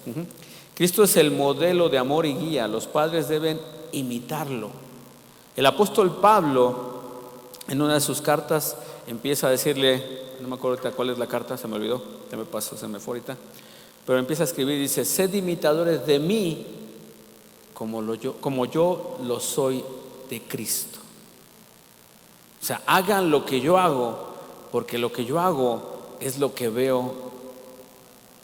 Cristo es el modelo de amor y guía. Los padres deben imitarlo. El apóstol Pablo, en una de sus cartas, empieza a decirle, no me acuerdo ahorita cuál es la carta, se me olvidó, se me fue ahorita, pero empieza a escribir, dice: sed imitadores de mí como yo lo soy de Cristo. O sea, hagan lo que yo hago, porque lo que yo hago es lo que veo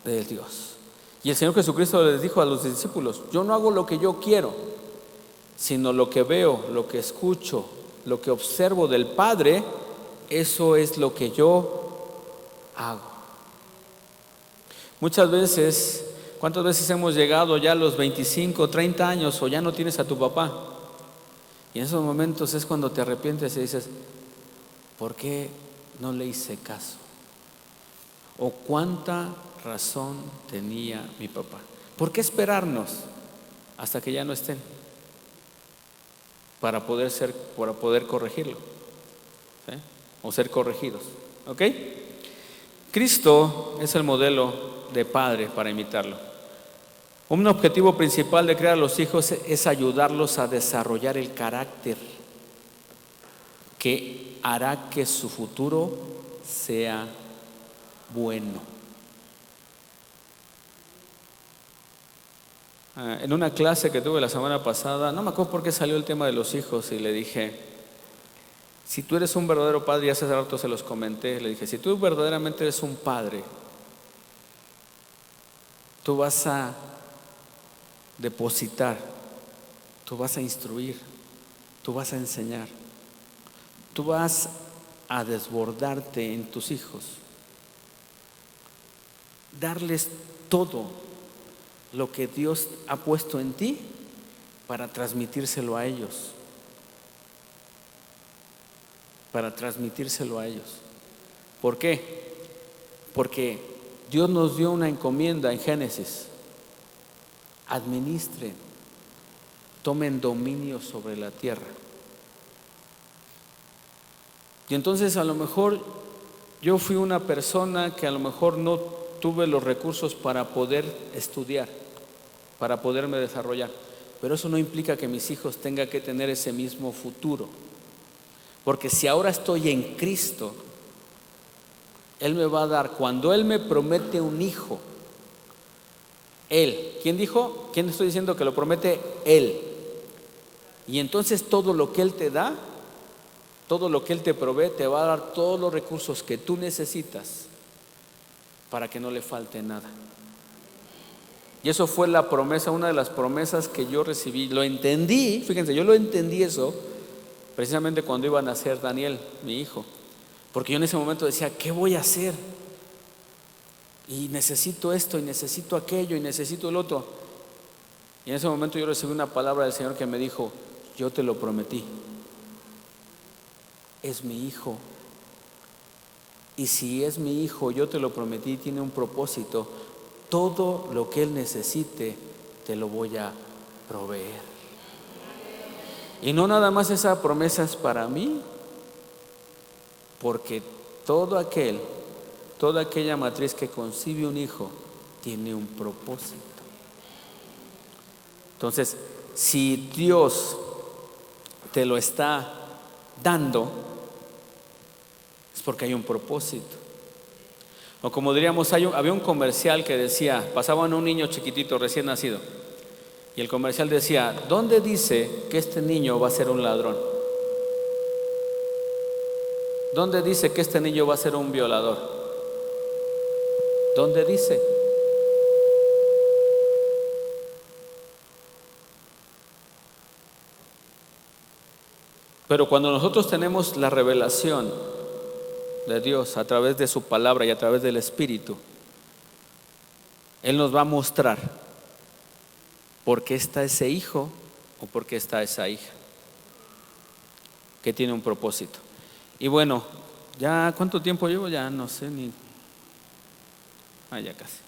de Dios. Y el Señor Jesucristo les dijo a los discípulos: yo no hago lo que yo quiero, sino lo que veo, lo que escucho, lo que observo del Padre, eso es lo que yo hago. Muchas veces, ¿cuántas veces hemos llegado ya a los 25, 30 años o ya no tienes a tu papá? Y en esos momentos es cuando te arrepientes y dices: ¿por qué no le hice caso? ¿O cuánta razón tenía mi papá? ¿Por qué esperarnos hasta que ya no estén para poder corregirlo, ¿sí? O ser corregidos? ¿Ok? Cristo es el modelo de padre para imitarlo. Un objetivo principal de crear a los hijos es ayudarlos a desarrollar el carácter que hará que su futuro sea bueno. En una clase que tuve la semana pasada, no me acuerdo por qué salió el tema de los hijos, y le dije: si tú eres un verdadero padre, y hace rato se los comenté, le dije: si tú verdaderamente eres un padre, tú vas a depositar, tú vas a instruir, tú vas a enseñar, tú vas a desbordarte en tus hijos, darles todo lo que Dios ha puesto en ti para transmitírselo a ellos. ¿Por qué? Porque Dios nos dio una encomienda en Génesis: administren, tomen dominio sobre la tierra. Y entonces, a lo mejor yo fui una persona que a lo mejor no tuve los recursos para poder estudiar, para poderme desarrollar, pero eso no implica que mis hijos tengan que tener ese mismo futuro. Porque si ahora estoy en Cristo, Él me va a dar, cuando Él me promete un hijo, Él, ¿quién dijo? ¿Quién estoy diciendo que lo promete? Él. Y entonces todo lo que Él te da, todo lo que Él te provee, te va a dar todos los recursos que tú necesitas para que no le falte nada. Y eso fue la promesa, una de las promesas que yo recibí. Lo entendí, fíjense, yo lo entendí eso precisamente cuando iba a nacer Daniel, mi hijo. Porque yo en ese momento decía, ¿qué voy a hacer? Y necesito esto, y necesito aquello, y necesito el otro. Y en ese momento yo recibí una palabra del Señor que me dijo, yo te lo prometí, es mi hijo. Y si es mi hijo, yo te lo prometí, tiene un propósito, todo lo que él necesite, te lo voy a proveer. Y no nada más esa promesa es para mí, porque toda aquella matriz que concibe un hijo, tiene un propósito. Entonces, si Dios te lo está dando, es porque hay un propósito. O como diríamos, había un comercial que decía, pasaban a un niño chiquitito recién nacido, y el comercial decía, ¿dónde dice que este niño va a ser un ladrón? ¿Dónde dice que este niño va a ser un violador? ¿Dónde dice? Pero cuando nosotros tenemos la revelación de Dios a través de su palabra y a través del Espíritu, Él nos va a mostrar por qué está ese hijo o por qué está esa hija, que tiene un propósito. Y bueno, ya ¿cuánto tiempo llevo? Ya no sé ni. Ya casi.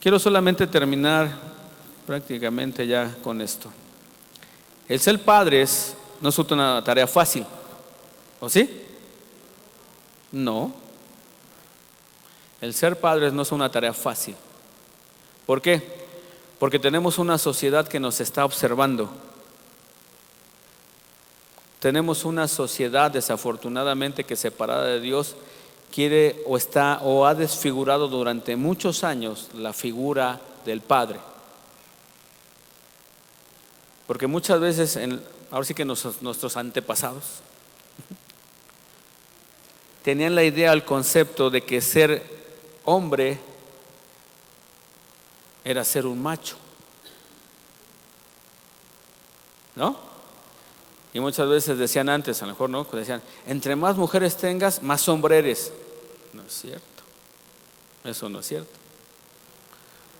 Quiero solamente terminar prácticamente ya con esto. El ser padres no es una tarea fácil, ¿o sí? No. El ser padres no es una tarea fácil. ¿Por qué? Porque tenemos una sociedad que nos está observando. Tenemos una sociedad desafortunadamente que, separada de Dios, quiere o ha desfigurado durante muchos años la figura del padre. Porque muchas veces, ahora sí que nuestros antepasados tenían la idea, el concepto de que ser hombre era ser un macho, ¿no? Y muchas veces decían antes, a lo mejor no, decían, entre más mujeres tengas, más hombre eres. No es cierto, eso no es cierto.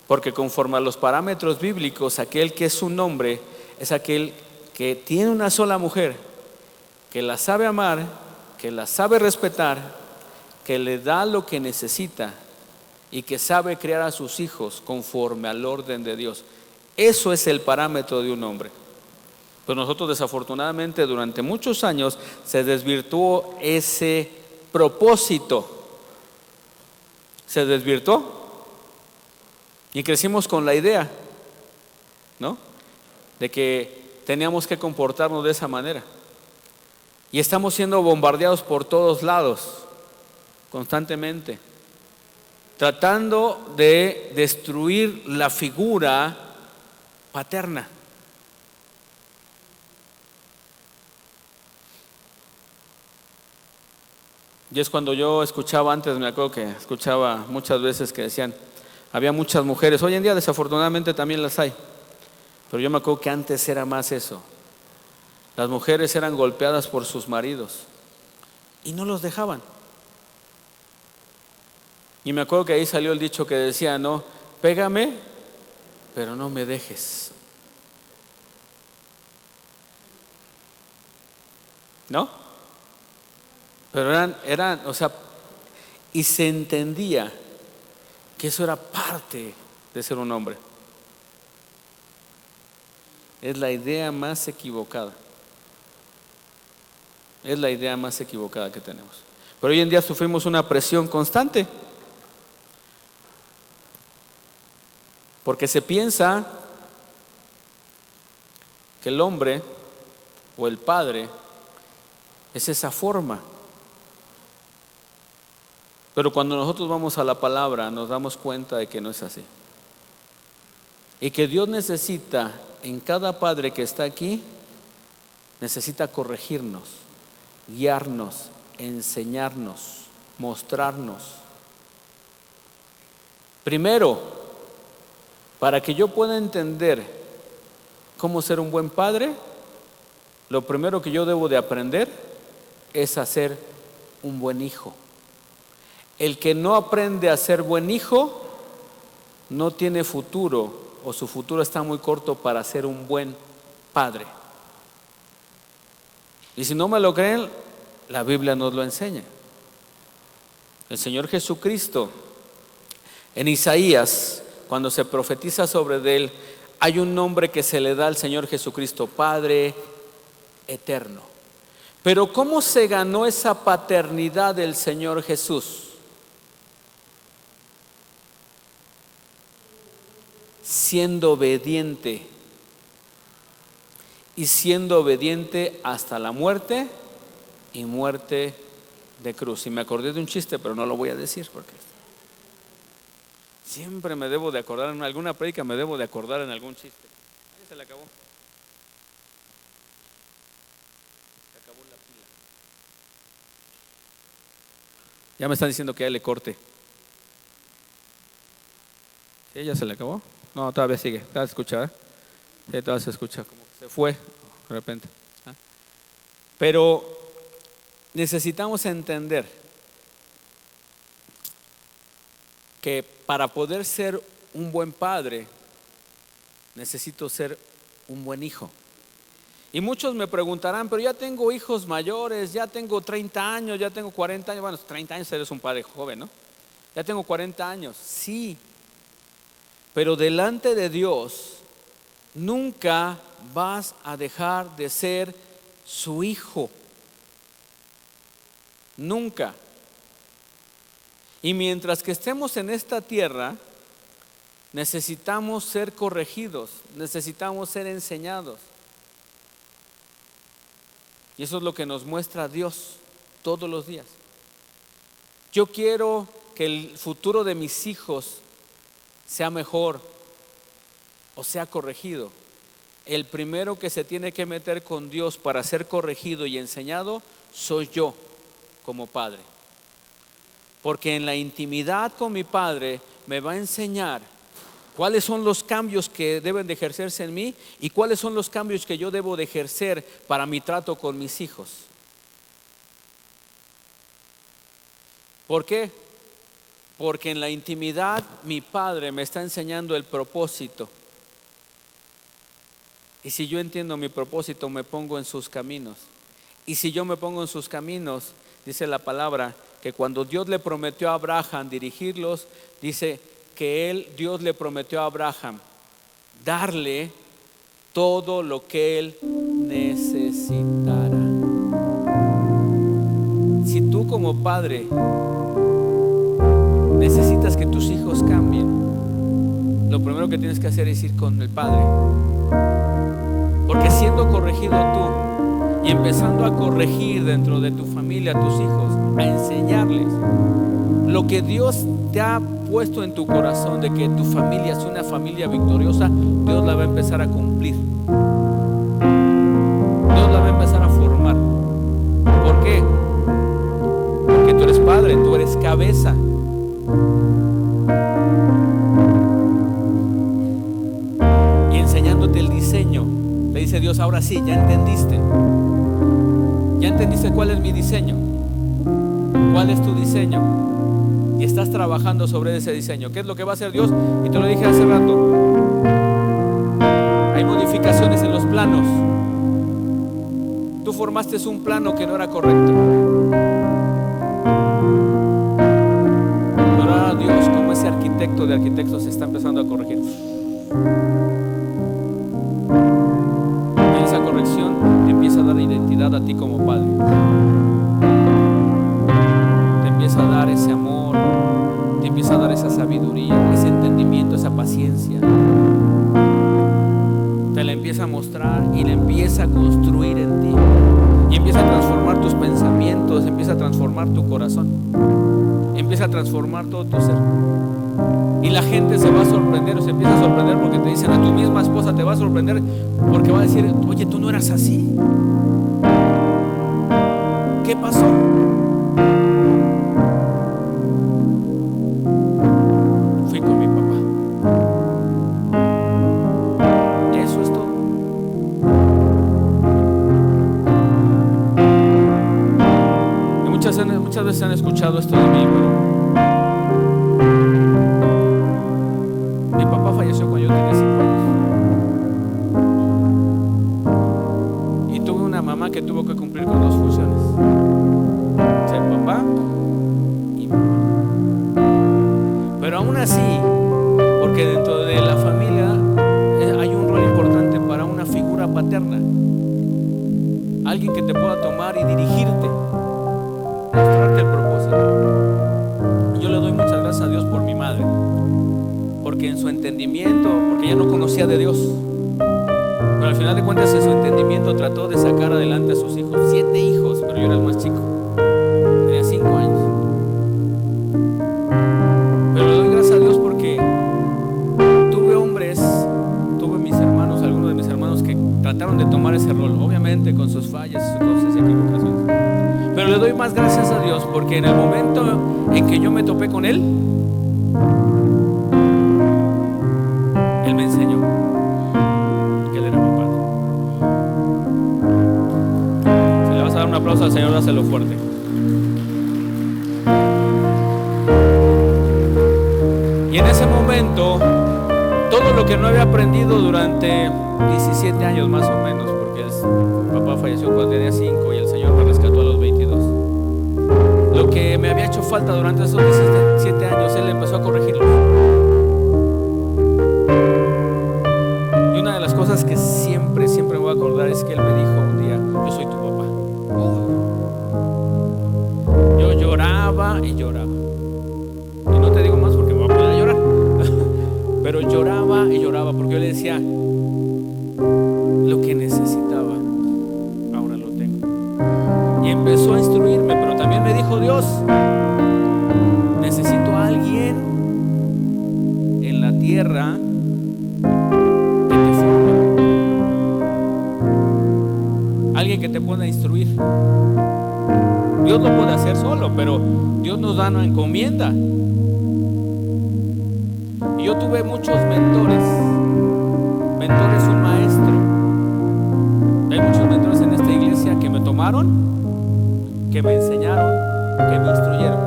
Porque conforme a los parámetros bíblicos, aquel que es un hombre es aquel que tiene una sola mujer, que la sabe amar, que la sabe respetar, que le da lo que necesita y que sabe criar a sus hijos conforme al orden de Dios. Eso es el parámetro de un hombre. Pero nosotros, desafortunadamente, durante muchos años se desvirtuó ese propósito. Se desvirtuó y crecimos con la idea, ¿no?, de que teníamos que comportarnos de esa manera. Y estamos siendo bombardeados por todos lados, constantemente, tratando de destruir la figura paterna. Y es cuando yo escuchaba antes, me acuerdo que escuchaba muchas veces que decían, había muchas mujeres, hoy en día desafortunadamente también las hay, pero yo me acuerdo que antes era más eso. Las mujeres eran golpeadas por sus maridos y no los dejaban. Y me acuerdo que ahí salió el dicho que decía, no, pégame, pero no me dejes. ¿No? Pero eran, o sea, y se entendía que eso era parte de ser un hombre. Es la idea más equivocada. Es la idea más equivocada que tenemos. Pero hoy en día sufrimos una presión constante. Porque se piensa que el hombre o el padre es esa forma. Pero cuando nosotros vamos a la palabra nos damos cuenta de que no es así. Y que Dios necesita, en cada padre que está aquí, necesita corregirnos, guiarnos, enseñarnos, mostrarnos. Primero, para que yo pueda entender cómo ser un buen padre, lo primero que yo debo de aprender es a ser un buen hijo. El que no aprende a ser buen hijo no tiene futuro, o su futuro está muy corto para ser un buen padre. Y si no me lo creen, la Biblia nos lo enseña. El Señor Jesucristo, en Isaías, cuando se profetiza sobre él, hay un nombre que se le da al Señor Jesucristo: Padre eterno. Pero ¿cómo se ganó esa paternidad del Señor Jesús? Siendo obediente, y siendo obediente hasta la muerte, y muerte de cruz. Y me acordé de un chiste, pero no lo voy a decir porque siempre me debo de acordar, en alguna prédica me debo de acordar en algún chiste. Ahí se le acabó. Se acabó la pila. Ya me están diciendo que ya le corte. ¿Sí? ¿Ya se le acabó? No, todavía sigue. Todavía se escucha, ¿eh? Sí, todavía se escucha. Como que se fue de repente. ¿Eh? Pero necesitamos entender que para poder ser un buen padre, necesito ser un buen hijo. Y muchos me preguntarán, pero ya tengo hijos mayores, ya tengo 30 años, ya tengo 40 años. Bueno, 30 años eres un padre joven, ¿no? Ya tengo 40 años, sí. Pero delante de Dios, nunca vas a dejar de ser su hijo. Nunca. Y mientras que estemos en esta tierra, necesitamos ser corregidos, necesitamos ser enseñados. Y eso es lo que nos muestra Dios todos los días. Yo quiero que el futuro de mis hijos sea mejor o sea corregido. El primero que se tiene que meter con Dios para ser corregido y enseñado soy yo como padre. Porque en la intimidad con mi padre me va a enseñar cuáles son los cambios que deben de ejercerse en mí y cuáles son los cambios que yo debo de ejercer para mi trato con mis hijos. ¿Por qué? Porque en la intimidad mi padre me está enseñando el propósito. Y si yo entiendo mi propósito, me pongo en sus caminos. Y si yo me pongo en sus caminos, dice la palabra, que cuando Dios le prometió a Abraham dirigirlos, dice que Dios le prometió a Abraham darle todo lo que él necesitara. Si tú como padre necesitas que tus hijos cambien, lo primero que tienes que hacer es ir con el padre. Porque siendo corregido tú y empezando a corregir dentro de tu familia a tus hijos, a enseñarles lo que Dios te ha puesto en tu corazón, de que tu familia es una familia victoriosa, Dios la va a empezar a cumplir. Dios la va a empezar a formar. ¿Por qué? Porque tú eres padre, tú eres cabeza. Y enseñándote el diseño, le dice Dios: ahora sí, ya entendiste. Ya entendiste cuál es mi diseño. ¿Cuál es tu diseño? Y estás trabajando sobre ese diseño. ¿Qué es lo que va a hacer Dios? Y te lo dije hace rato. Hay modificaciones en los planos. Tú formaste un plano que no era correcto. Pero ahora Dios, como ese arquitecto de arquitectos, se está empezando a corregir. Y esa corrección te empieza a dar identidad a ti como padre. Te empieza a dar ese amor, te empieza a dar esa sabiduría, ese entendimiento, esa paciencia. Te la empieza a mostrar y la empieza a construir en ti. Y empieza a transformar tus pensamientos, empieza a transformar tu corazón, empieza a transformar todo tu ser. Y la gente se va a sorprender, o se empieza a sorprender, porque te dicen, a tu misma esposa te va a sorprender, porque va a decir: oye, tú no eras así. ¿Qué pasó? Fui con mi papá. Eso es todo. Y muchas mí, pero mi papá falleció cuando yo tenía 5 años. Y tuve una mamá que tuvo que cumplir con 2 funciones: ser papá y mamá. Pero aún así, porque dentro de la familia hay un rol importante para una figura paterna, alguien que te pueda tomar y dirigirte, mostrarte el propósito. Yo le doy muchas gracias a Dios por mi madre, porque en su entendimiento, porque ella no conocía de Dios, pero al final de cuentas en su entendimiento trató de sacar adelante a sus hijos, 7 hijos, pero yo era el más chico, tenía 5 años. Pero le doy gracias a Dios porque tuve mis hermanos, algunos de mis hermanos que trataron de tomar ese rol, obviamente con sus fallas, sus cosas y equivocaciones. Pero le doy más gracias a Dios porque en el momento en que yo me topé con Él, Él me enseñó que Él era mi Padre. Si le vas a dar un aplauso al Señor, dáselo fuerte. Y en ese momento, todo lo que no había aprendido durante 17 años más o menos, porque mi papá falleció cuando tenía 5 y el Señor me rescató a los 22. Lo que me había hecho falta durante esos 17 años, Él empezó a corregirlo. Y una de las cosas que siempre me voy a acordar es que Él me dijo un día: yo soy tu papá. Yo lloraba y lloraba. Y no te digo más porque me voy a poner a llorar. Pero lloraba y lloraba porque yo le decía: lo que necesitaba, ahora lo tengo. Y empezó a instruirme, pero también me dijo Dios: necesito a alguien en la tierra que te forme, alguien que te pueda instruir. Dios lo puede hacer solo, pero Dios nos da una encomienda. Y yo tuve muchos mentores. Mentor es un maestro. Hay muchos mentores en esta iglesia que me tomaron, que me enseñaron, que me instruyeron.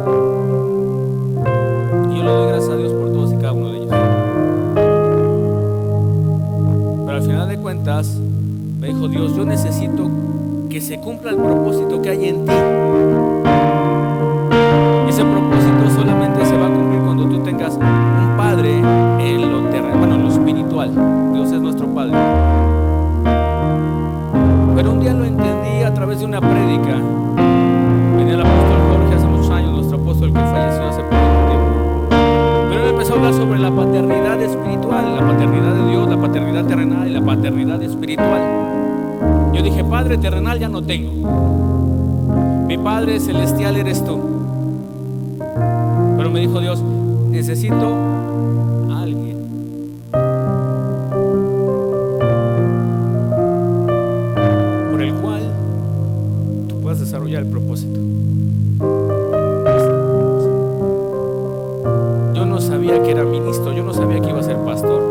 Y yo le doy gracias a Dios por todos y cada uno de ellos. Pero al final de cuentas me dijo Dios: yo necesito que se cumpla el propósito que hay en ti. Y ese propósito solamente se va a cumplir cuando tú tengas un padre en lo terrenal, bueno, en lo espiritual. Dios es nuestro Padre. Pero un día lo entendí a través de una prédica. Venía el apóstol Jorge hace muchos años, nuestro apóstol que falleció hace poco tiempo. Pero él empezó a hablar sobre la paternidad espiritual, la paternidad de Dios, la paternidad terrenal y la paternidad espiritual. Yo dije: Padre terrenal ya no tengo. Mi Padre celestial eres tú. Pero me dijo Dios: necesito a alguien por el cual tú puedas desarrollar el propósito. Yo no sabía que era ministro, yo no sabía que iba a ser pastor.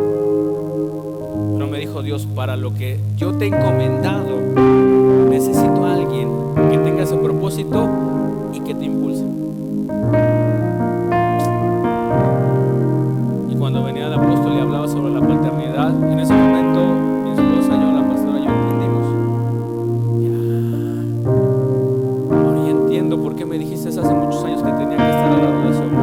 Pero me dijo Dios: para lo que yo te he encomendado, necesito a alguien que tenga ese propósito y que te impulse. Y cuando venía el apóstol y hablaba sobre la paternidad, en ese momento mi esposa, yo, la pastora, yo entendimos. Ahora ya entiendo por qué me dijiste hace muchos años que tenía que estar al lado de ese hombre.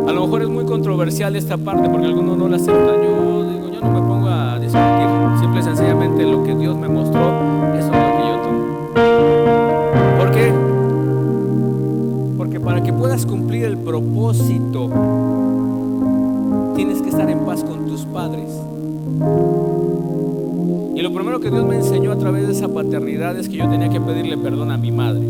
A lo mejor es muy controversial esta parte porque algunos no la aceptan. Yo no me pongo a discutir. Simple y sencillamente lo que Dios me mostró, eso es lo que yo tomo. ¿Por qué? Porque para que puedas cumplir el propósito, tienes que estar en paz con tus padres. Y lo primero que Dios me enseñó a través de esa paternidad es que yo tenía que pedirle perdón a mi madre.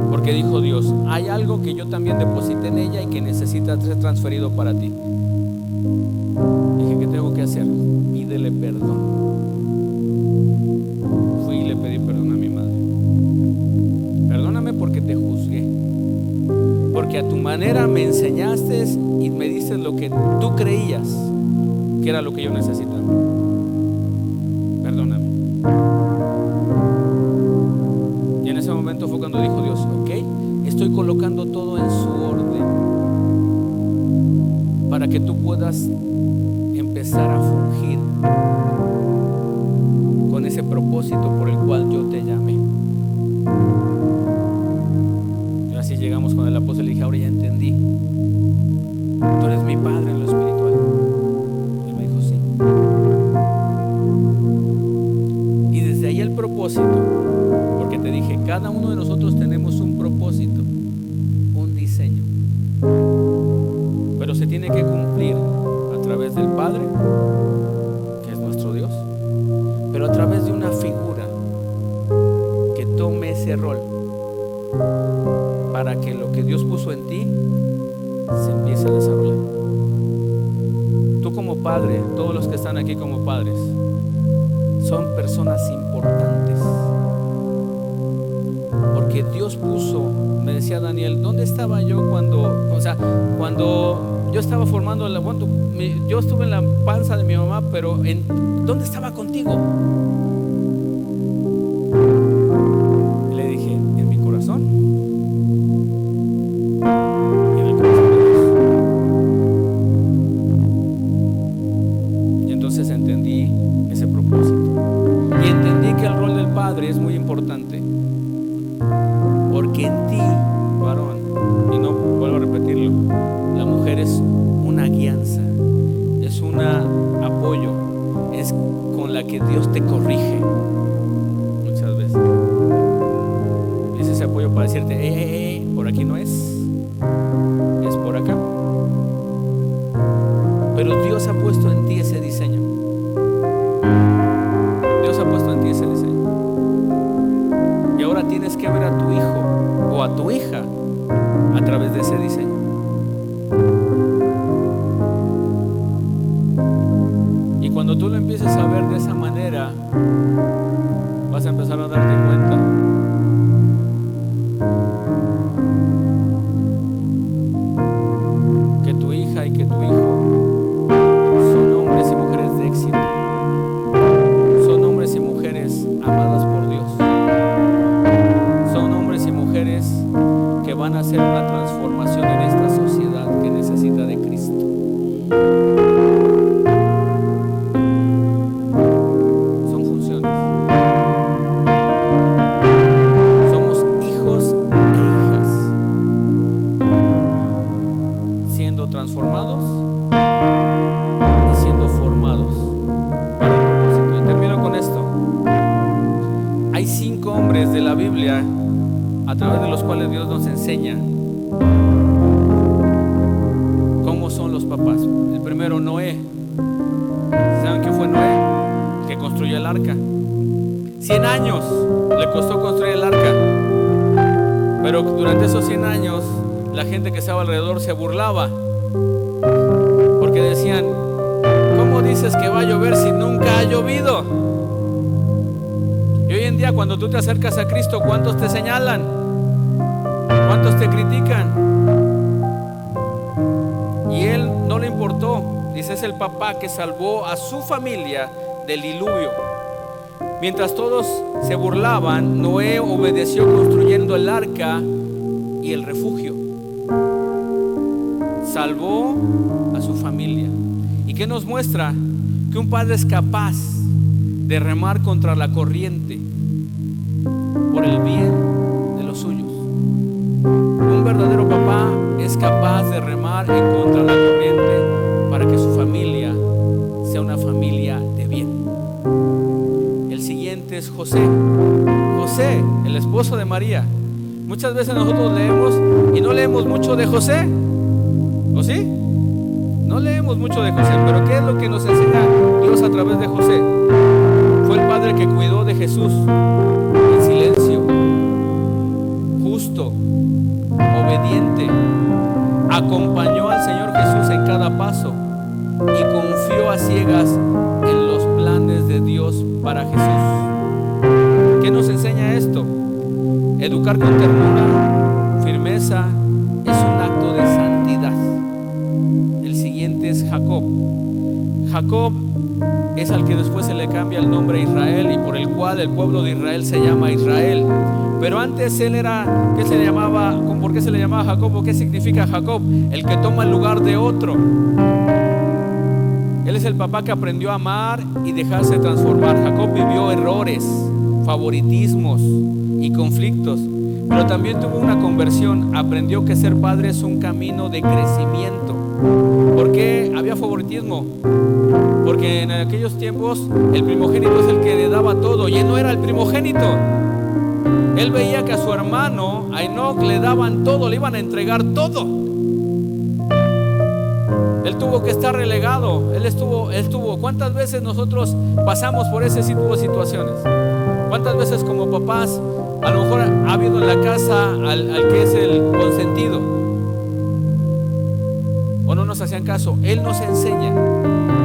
Porque dijo Dios: hay algo que yo también deposité en ella y que necesita ser transferido para ti. Dije: ¿qué tengo que hacer? Pídele perdón. Fui y le pedí perdón a mi madre. Perdóname porque te juzgué, porque a tu manera me enseñaste y me dices lo que tú creías que era lo que yo necesitaba. Perdóname. Y en ese momento fue cuando dijo Dios: ok, estoy colocando todo en su orden para que tú puedas empezar a fungir con ese propósito por el cual yo te llamé. Y así llegamos con el apóstol y le dije: ahora ya entendí, tú eres mi padre en lo espiritual. Y él me dijo: sí. Y desde ahí el propósito, porque te dije, cada uno de nosotros tenemos un propósito, un diseño, pero se tiene que cumplir a través del Padre, que es nuestro Dios, pero a través de una figura que tome ese rol para que lo que Dios puso en ti se empiece a desarrollar. Tú como padre, todos los que están aquí como padres, son personas importantes, porque Dios puso, me decía Daniel, ¿dónde estaba yo cuando yo estaba formando yo estuve en la panza de mi mamá, pero ¿dónde estaba contigo? Y le dije: en mi corazón y en el corazón de Dios. Y entonces entendí ese propósito y entendí que el rol del padre es muy importante, porque en ti, varón, y no vuelvo a repetirlo, la mujer es una guianza, es un apoyo, es con la que Dios te corrige muchas veces. Es ese apoyo para decirte: por aquí no es por acá. Pero Dios ha puesto en ti ese diseño. Dios ha puesto en ti ese diseño. Y ahora tienes que ver a tu hijo o a tu hija a través de ese diseño. Y cuando tú lo empieces a ver de esa manera, vas a empezar a darte cuenta que tu hija y que tu hijo son hombres y mujeres de éxito, son hombres y mujeres amadas por Dios, son hombres y mujeres que van a hacer una transformación en esta sociedad que necesita de Cristo. Son funciones. Somos hijos e hijas siendo transformados y siendo formados para el propósito. Y termino con esto. Hay 5 hombres de la Biblia a través de los cuales Dios nos enseña cómo son los papás. El primero, Noé. ¿Saben qué fue Noé? El que construyó el arca. 100 años le costó construir el arca, pero durante esos 100 años la gente que estaba alrededor se burlaba, porque decían: ¿cómo dices que va a llover si nunca ha llovido? Y hoy en día, cuando tú te acercas a Cristo, ¿cuántos te señalan? ¿Cuántos te critican? Y él no le importó. Dice, es el papá que salvó a su familia del diluvio. Mientras todos se burlaban, Noé obedeció construyendo el arca y el refugio. Salvó a su familia. ¿Y qué nos muestra? Que un padre es capaz de remar contra la corriente por el bien de los suyos. Un verdadero papá es capaz de remar en contra de la corriente para que su familia sea una familia de bien. El siguiente es José. José, el esposo de María. Muchas veces nosotros leemos y no leemos mucho de José. ¿O sí? No leemos mucho de José, pero ¿qué es lo que nos enseña Dios a través de José? Fue el padre que cuidó de Jesús en silencio, justo, obediente, acompañó al Señor Jesús en cada paso y confió a ciegas en los planes de Dios para Jesús. ¿Qué nos enseña esto? Educar con ternura, firmeza, es un acto de santidad. El siguiente es Jacob. Jacob después se le cambia el nombre a Israel, y por el cual el pueblo de Israel se llama Israel. Pero antes él era, ¿qué se le llamaba? ¿Por qué se le llamaba Jacob? ¿O qué significa Jacob? El que toma el lugar de otro. Él es el papá que aprendió a amar y dejarse transformar. Jacob vivió errores, favoritismos y conflictos, pero también tuvo una conversión. Aprendió que ser padre es un camino de crecimiento. ¿Por qué había favoritismo? Porque en aquellos tiempos el primogénito es el que le daba todo, y él no era el primogénito. Él veía que a su hermano, a Enoc, le daban todo, le iban a entregar todo. Él tuvo que estar relegado. Él estuvo. ¿Cuántas veces nosotros pasamos por ese tipo de situaciones? ¿Cuántas veces como papás a lo mejor ha habido en la casa al que es el consentido, o no nos hacían caso? Él nos enseña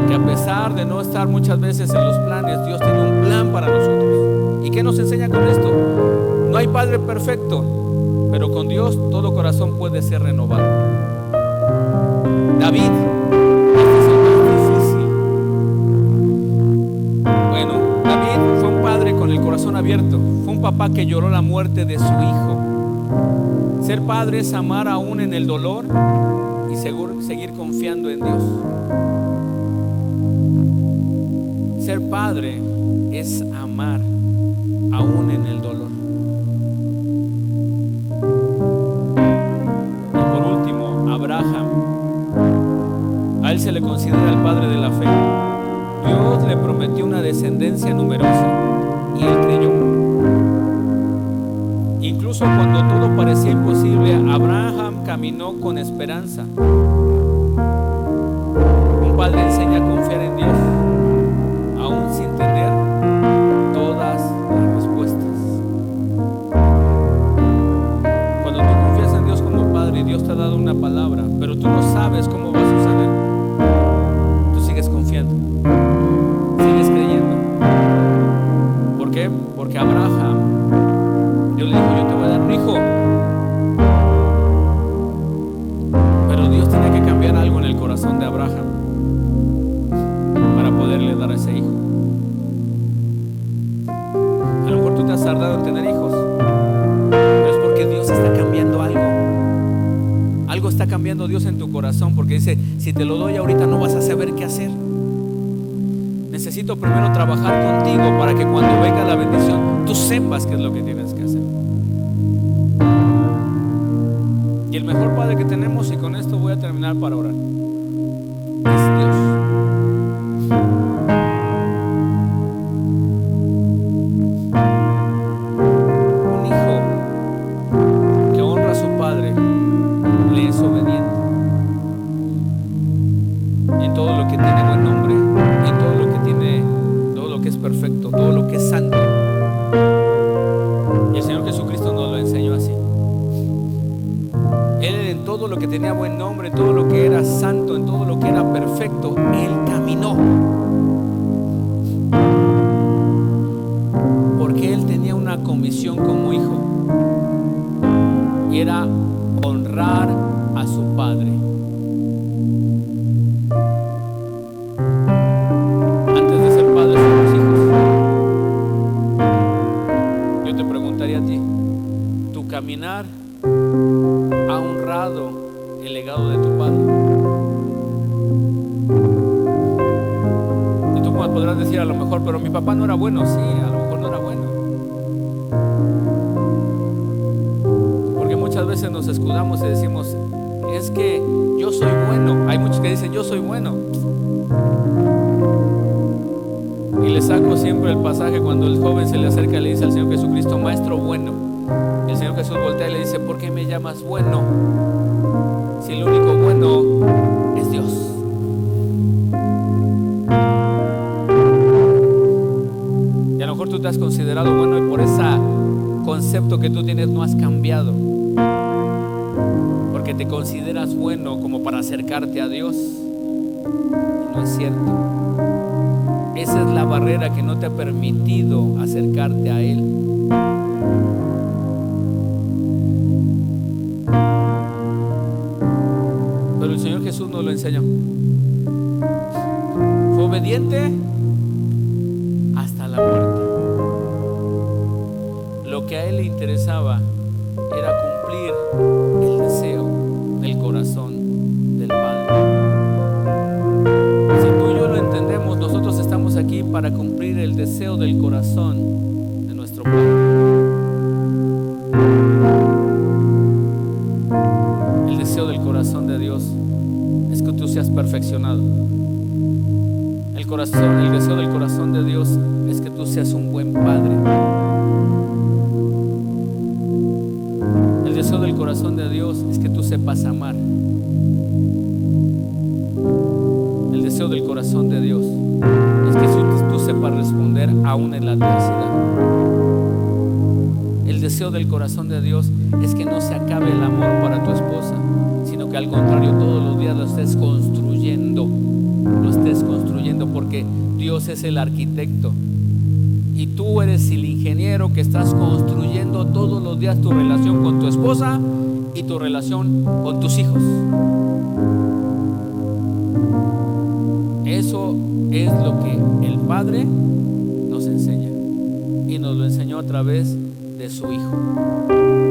que a pesar de no estar muchas veces en los planes, Dios tiene un plan para nosotros. ¿Y qué nos enseña con esto? No hay padre perfecto, pero con Dios todo corazón puede ser renovado. David, este es el más difícil. Bueno, David fue un padre con el corazón abierto. Fue un papá que lloró la muerte de su hijo. Ser padre es amar aún en el dolor y seguir confiando en Dios. Ser padre es amar aún en el dolor. Y por último, Abraham. A él se le considera el padre de la fe. Dios le prometió una descendencia numerosa y él creyó. Incluso cuando todo parecía imposible, Abraham caminó con esperanza. Un padre enseña a confiar en Dios, aún sin tener todas las respuestas. Cuando tú confías en Dios como padre, Dios te ha dado una palabra, pero tú no sabes cómo va a suceder. Tú sigues confiando, sigues creyendo. ¿Por qué? Porque Abraham, Dios le dijo: yo te voy a dar un hijo. Pero Dios tenía que cambiar algo en el corazón de Abraham para poderle dar a ese hijo. A lo mejor tú te has tardado en tener hijos, pero es porque Dios está cambiando algo. Algo está cambiando Dios en tu corazón, porque dice: si te lo doy ahorita no vas a saber qué hacer. Necesito primero trabajar contigo para que cuando venga la bendición tú sepas qué es lo que tienes que hacer. Y el mejor padre que tenemos, y con esto voy a terminar para orar, es Dios. Un hijo que honra a su padre le es obediente en todo lo que tiene buen nombre, en todo lo que tiene, todo lo que es perfecto, todo lo que es santo. Y el Señor Jesucristo nos lo enseñó así. Él, en todo lo que tenía buen nombre, en todo lo que era santo, en todo lo que era perfecto, Él caminó. Porque Él tenía una comisión como hijo, y era honrar a su padre. Antes de ser padres somos hijos. Yo te preguntaría a ti: ¿tu caminar ha honrado el legado de tu padre? Y tú podrás decir a lo mejor: pero mi papá no era bueno. Sí, a lo mejor no era bueno. Porque muchas veces nos escudamos y decimos: es que yo soy bueno. Hay muchos que dicen: yo soy bueno. Y le saco siempre el pasaje cuando el joven se le acerca y le dice al Señor Jesucristo: maestro bueno. Y el Señor Jesús voltea y le dice: ¿por qué me llamas bueno? Si el único bueno es Dios. Y a lo mejor tú te has considerado bueno, y por ese concepto que tú tienes no has cambiado, porque te consideras bueno como para acercarte a Dios. Y no es cierto. Esa es la barrera que no te ha permitido acercarte a Él. Pero el Señor Jesús nos lo enseñó. Fue obediente que a Él le interesaba era cumplir el deseo del corazón del Padre. Si tú y yo lo entendemos, nosotros estamos aquí para cumplir el deseo del corazón de nuestro Padre. El deseo del corazón de Dios es que tú seas perfeccionado. El deseo del corazón de Dios es que tú seas un buen padre. El deseo del corazón de Dios es que tú sepas amar. El deseo del corazón de Dios es que tú sepas responder aún en la adversidad. El deseo del corazón de Dios es que no se acabe el amor para tu esposa, sino que al contrario todos los días lo estés construyendo, porque Dios es el arquitecto y tú eres el ingeniero que estás construyendo todos los días tu relación con tu esposa y tu relación con tus hijos. Eso es lo que el Padre nos enseña y nos lo enseñó a través de su Hijo.